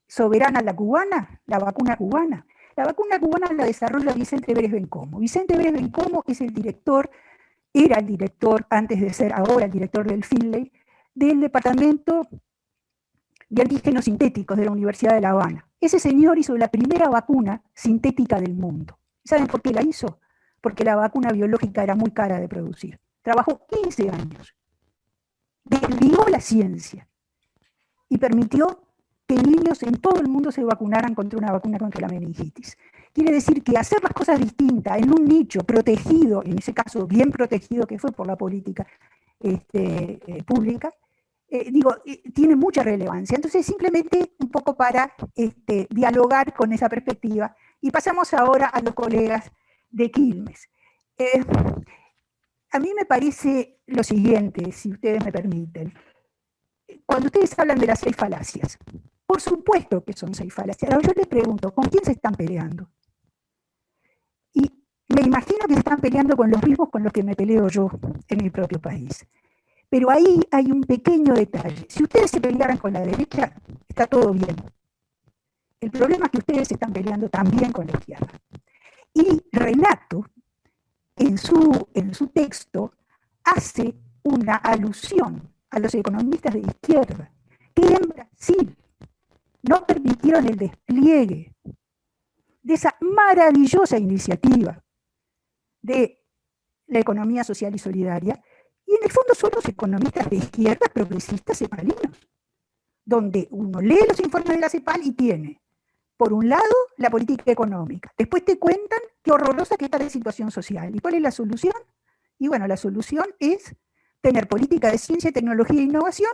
Soberana la cubana, la vacuna cubana. La vacuna cubana la desarrolla Vicente Pérez Bencomo. Vicente Pérez Bencomo es el director, era el director, antes de ser ahora el director del Finlay, del Departamento de Antígenos Sintéticos de la Universidad de La Habana. Ese señor hizo la primera vacuna sintética del mundo. ¿Saben por qué la hizo? Porque la vacuna biológica era muy cara de producir. Trabajó 15 años, desligó la ciencia y permitió que niños en todo el mundo se vacunaran contra una vacuna contra la meningitis. Quiere decir que hacer las cosas distintas en un nicho protegido, en ese caso bien protegido que fue por la política pública, tiene mucha relevancia. Entonces, simplemente un poco para dialogar con esa perspectiva. Y pasamos ahora a los colegas de Quilmes. A mí me parece lo siguiente, si ustedes me permiten. Cuando ustedes hablan de las 6 falacias, por supuesto que son 6 falacias. Ahora yo les pregunto, ¿con quién se están peleando? Y me imagino que se están peleando con los mismos con los que me peleo yo en mi propio país. Pero ahí hay un pequeño detalle. Si ustedes se pelearan con la derecha, está todo bien. El problema es que ustedes se están peleando también con la izquierda. Y Renato, en su texto, hace una alusión a los economistas de izquierda, que en Brasil no permitieron el despliegue de esa maravillosa iniciativa de la economía social y solidaria, y en el fondo son los economistas de izquierda progresistas cepalinos, donde uno lee los informes de la CEPAL y tiene, por un lado, la política económica, después te cuentan qué horrorosa que está la situación social. ¿Y cuál es la solución? Y bueno, la solución es tener política de ciencia, tecnología e innovación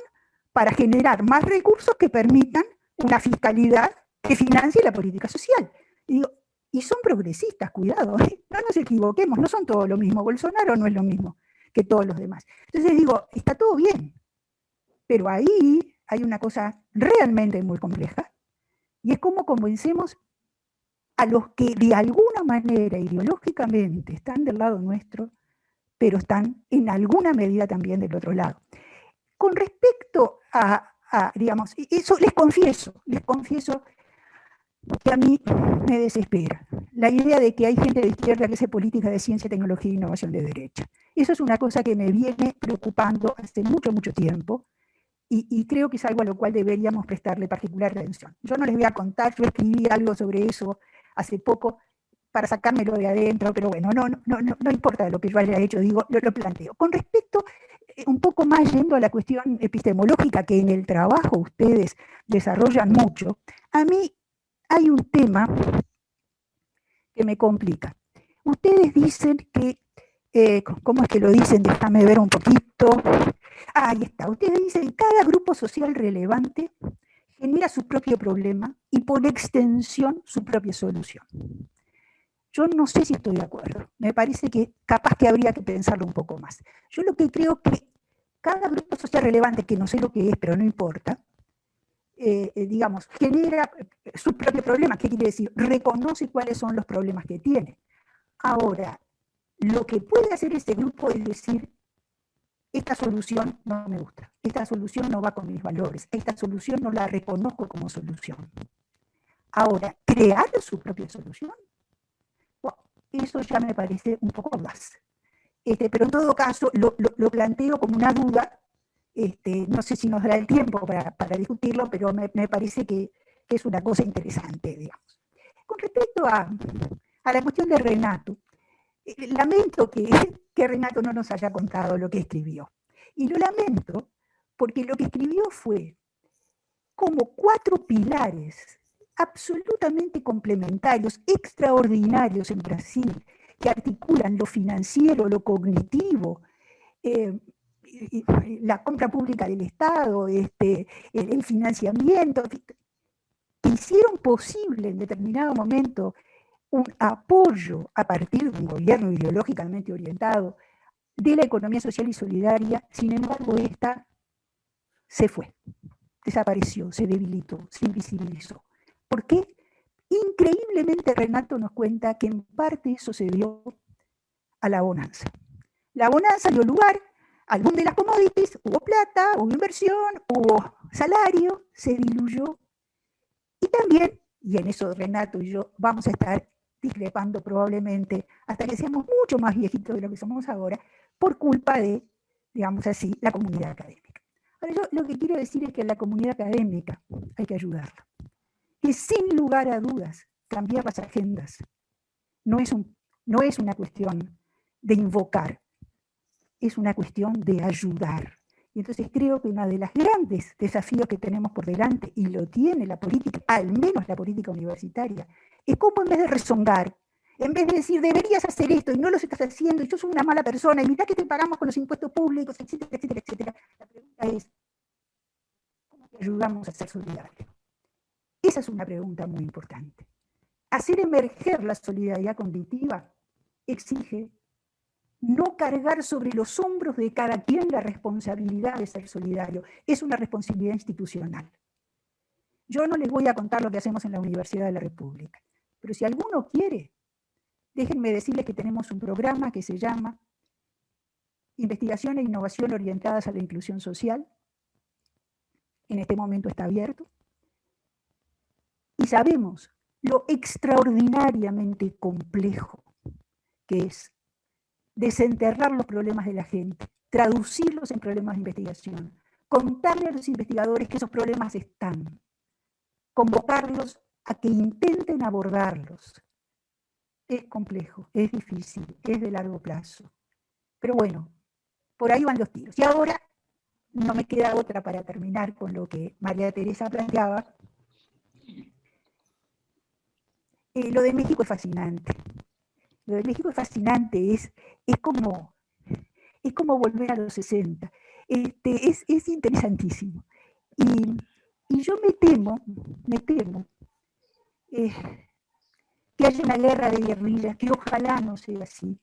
para generar más recursos que permitan una fiscalidad que financie la política social. Y son progresistas, cuidado, no nos equivoquemos, no son todos lo mismo. Bolsonaro no es lo mismo que todos los demás. Entonces digo, está todo bien, pero ahí hay una cosa realmente muy compleja, y es cómo convencemos a los que de alguna manera ideológicamente están del lado nuestro, pero están en alguna medida también del otro lado. Con respecto digamos, eso les confieso que a mí me desespera. la idea de que hay gente de izquierda que hace política de ciencia, tecnología e innovación de derecha. Eso es una cosa que me viene preocupando hace mucho, mucho tiempo, y creo que es algo a lo cual deberíamos prestarle particular atención. Yo no les voy a contar, yo escribí algo sobre eso hace poco para sacármelo de adentro, pero bueno, no importa lo que yo haya hecho, digo, lo planteo. Con respecto, un poco más yendo a la cuestión epistemológica que en el trabajo ustedes desarrollan mucho, a mí hay un tema que me complica. Ustedes dicen que, ¿cómo es que lo dicen? Déjame ver un poquito. Ahí está. Ustedes dicen que cada grupo social relevante genera su propio problema y por extensión su propia solución. Yo no sé si estoy de acuerdo. Me parece que capaz que habría que pensarlo un poco más. Yo lo que creo que cada grupo social relevante, que no sé lo que es, pero no importa, digamos, genera su propio problema. ¿Qué quiere decir? Reconoce cuáles son los problemas que tiene. Ahora, lo que puede hacer ese grupo es decir, esta solución no me gusta, esta solución no va con mis valores, esta solución no la reconozco como solución. Ahora, crear su propia solución, bueno, eso ya me parece un poco más. Pero en todo caso, lo planteo como una duda. No sé si nos dará el tiempo para discutirlo, pero me parece que es una cosa interesante, digamos. Con respecto a la cuestión de Renato, lamento que Renato no nos haya contado lo que escribió. Y lo lamento porque lo que escribió fue como 4 pilares absolutamente complementarios, extraordinarios en Brasil, que articulan lo financiero, lo cognitivo, la compra pública del Estado, el financiamiento, que hicieron posible en determinado momento un apoyo a partir de un gobierno ideológicamente orientado de la economía social y solidaria. Sin embargo, esta se fue, desapareció, se debilitó, se invisibilizó. ¿Por qué? Increíblemente Renato nos cuenta que en parte eso se dio a la bonanza. La bonanza dio lugar al boom de las commodities, hubo plata, hubo inversión, hubo salario, se diluyó. Y también, y en eso Renato y yo vamos a estar discrepando probablemente hasta que seamos mucho más viejitos de lo que somos ahora, por culpa de, digamos así, la comunidad académica. Ahora, yo lo que quiero decir es que a la comunidad académica hay que ayudarla. Que sin lugar a dudas, cambiar las agendas no es una cuestión de invocar, es una cuestión de ayudar. Y entonces creo que uno de los grandes desafíos que tenemos por delante, y lo tiene la política, al menos la política universitaria, es cómo en vez de rezongar, en vez de decir deberías hacer esto y no lo estás haciendo, y yo soy una mala persona, y mirá que te pagamos con los impuestos públicos, etcétera, etcétera, etcétera. La pregunta es, ¿cómo te ayudamos a ser solidarios? Esa es una pregunta muy importante. Hacer emerger la solidaridad cognitiva exige no cargar sobre los hombros de cada quien la responsabilidad de ser solidario. Es una responsabilidad institucional. Yo no les voy a contar lo que hacemos en la Universidad de la República, pero si alguno quiere, déjenme decirles que tenemos un programa que se llama Investigación e Innovación Orientadas a la Inclusión Social. En este momento está abierto. Y sabemos lo extraordinariamente complejo que es desenterrar los problemas de la gente, traducirlos en problemas de investigación, contarle a los investigadores que esos problemas están, convocarlos a que intenten abordarlos. Es complejo, es difícil, es de largo plazo. Pero bueno, por ahí van los tiros. Y ahora no me queda otra para terminar con lo que María Teresa planteaba. Lo de México es fascinante. Lo de México es fascinante, es como volver a los 60. Es interesantísimo. Y yo me temo que haya una guerra de guerrillas, que ojalá no sea así,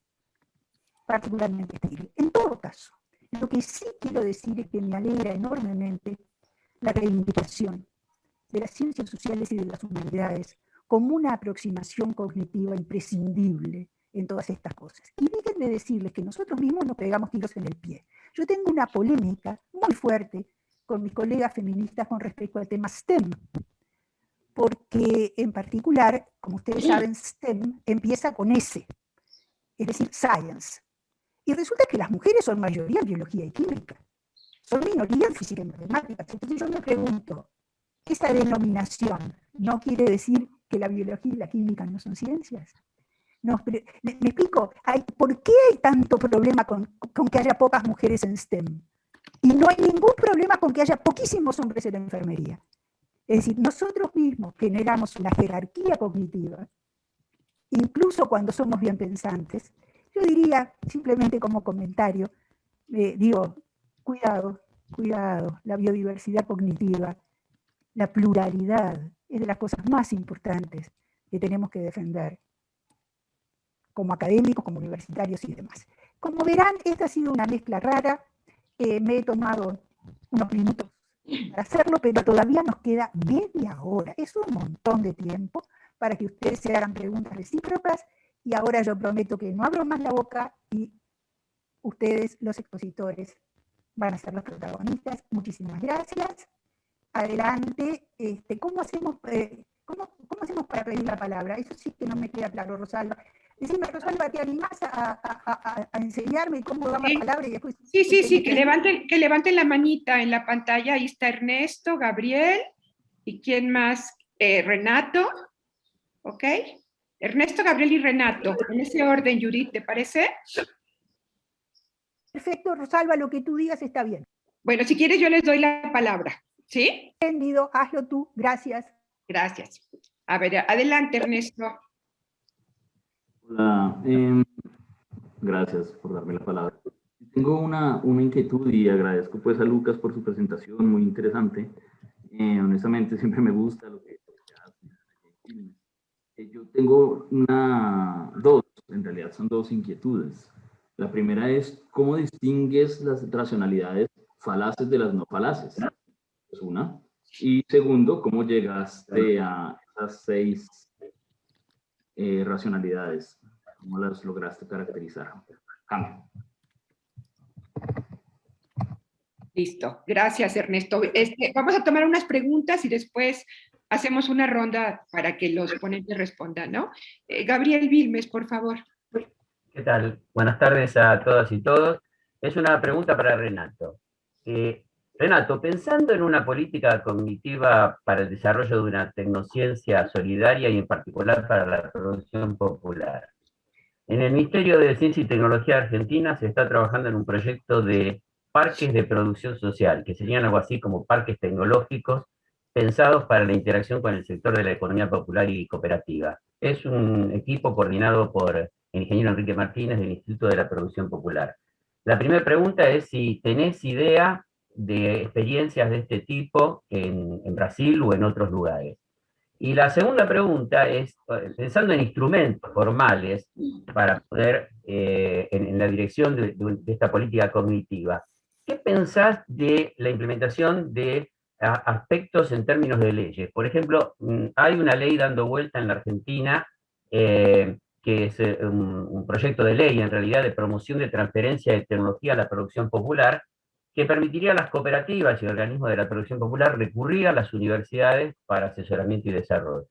particularmente estéril. En todo caso, lo que sí quiero decir es que me alegra enormemente la reivindicación de las ciencias sociales y de las humanidades como una aproximación cognitiva imprescindible en todas estas cosas. Y déjenme decirles que nosotros mismos nos pegamos tiros en el pie. Yo tengo una polémica muy fuerte con mis colegas feministas con respecto al tema STEM, porque en particular, como ustedes saben, STEM empieza con S, es decir, Science. Y resulta que las mujeres son mayoría en biología y química, son minoría en física y matemáticas. Entonces yo me pregunto, ¿esa denominación no quiere decir que la biología y la química no son ciencias? No, me explico, ¿por qué hay tanto problema con que haya pocas mujeres en STEM? Y no hay ningún problema con que haya poquísimos hombres en la enfermería. Es decir, nosotros mismos generamos una jerarquía cognitiva, incluso cuando somos bien pensantes. Yo diría, simplemente como comentario, digo, cuidado, la biodiversidad cognitiva, la pluralidad, es de las cosas más importantes que tenemos que defender, como académicos, como universitarios y demás. Como verán, esta ha sido una mezcla rara, me he tomado unos minutos para hacerlo, pero todavía nos queda media hora, es un montón de tiempo para que ustedes se hagan preguntas recíprocas, y ahora yo prometo que no abro más la boca y ustedes, los expositores, van a ser los protagonistas. Muchísimas gracias. Adelante. ¿Cómo hacemos para pedir la palabra? Eso sí que no me queda claro, Rosalba. Decime, Rosalba, ¿te animás a enseñarme cómo dar la palabra? Y después, Sí, que levanten la manita en la pantalla. Ahí está Ernesto, Gabriel, ¿y quién más? Renato, ¿ok? Ernesto, Gabriel y Renato, en ese orden, Judith, ¿te parece? Perfecto, Rosalba, lo que tú digas está bien. Bueno, si quieres yo les doy la palabra, ¿sí? Entendido, hazlo tú, gracias. Gracias. A ver, adelante, Ernesto. Hola, gracias por darme la palabra. Tengo una inquietud y agradezco pues a Lucas por su presentación, muy interesante. Honestamente siempre me gusta lo que hace. Yo tengo en realidad son dos inquietudes. La primera es, ¿cómo distingues las racionalidades falaces de las no falaces? Es una. Y segundo, ¿cómo llegaste a esas 6 racionalidades? ¿Cómo las lograste caracterizar? Listo, gracias Ernesto. Vamos a tomar unas preguntas y después hacemos una ronda para que los ponentes respondan, ¿no? Gabriel Vilmes, por favor. ¿Qué tal? Buenas tardes a todas y todos. Es una pregunta para Renato. Renato, pensando en una política cognitiva para el desarrollo de una tecnociencia solidaria y en particular para la producción popular, en el Ministerio de Ciencia y Tecnología de Argentina se está trabajando en un proyecto de parques de producción social, que serían algo así como parques tecnológicos pensados para la interacción con el sector de la economía popular y cooperativa. Es un equipo coordinado por el ingeniero Enrique Martínez del Instituto de la Producción Popular. La primera pregunta es si tenés idea de experiencias de este tipo en Brasil o en otros lugares. Y la segunda pregunta es, pensando en instrumentos formales para poder, en la dirección de esta política cognitiva, ¿qué pensás de la implementación de aspectos en términos de leyes? Por ejemplo, hay una ley dando vuelta en la Argentina, que es un proyecto de ley en realidad de promoción de transferencia de tecnología a la producción popular, que permitiría a las cooperativas y organismos de la producción popular recurrir a las universidades para asesoramiento y desarrollo.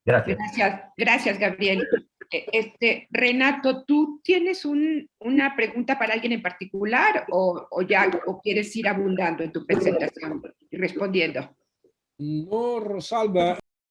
Gracias. Gracias, Gabriel. Renato, ¿tú tienes una pregunta para alguien en particular o quieres ir abundando en tu presentación y respondiendo? No, Rosalba,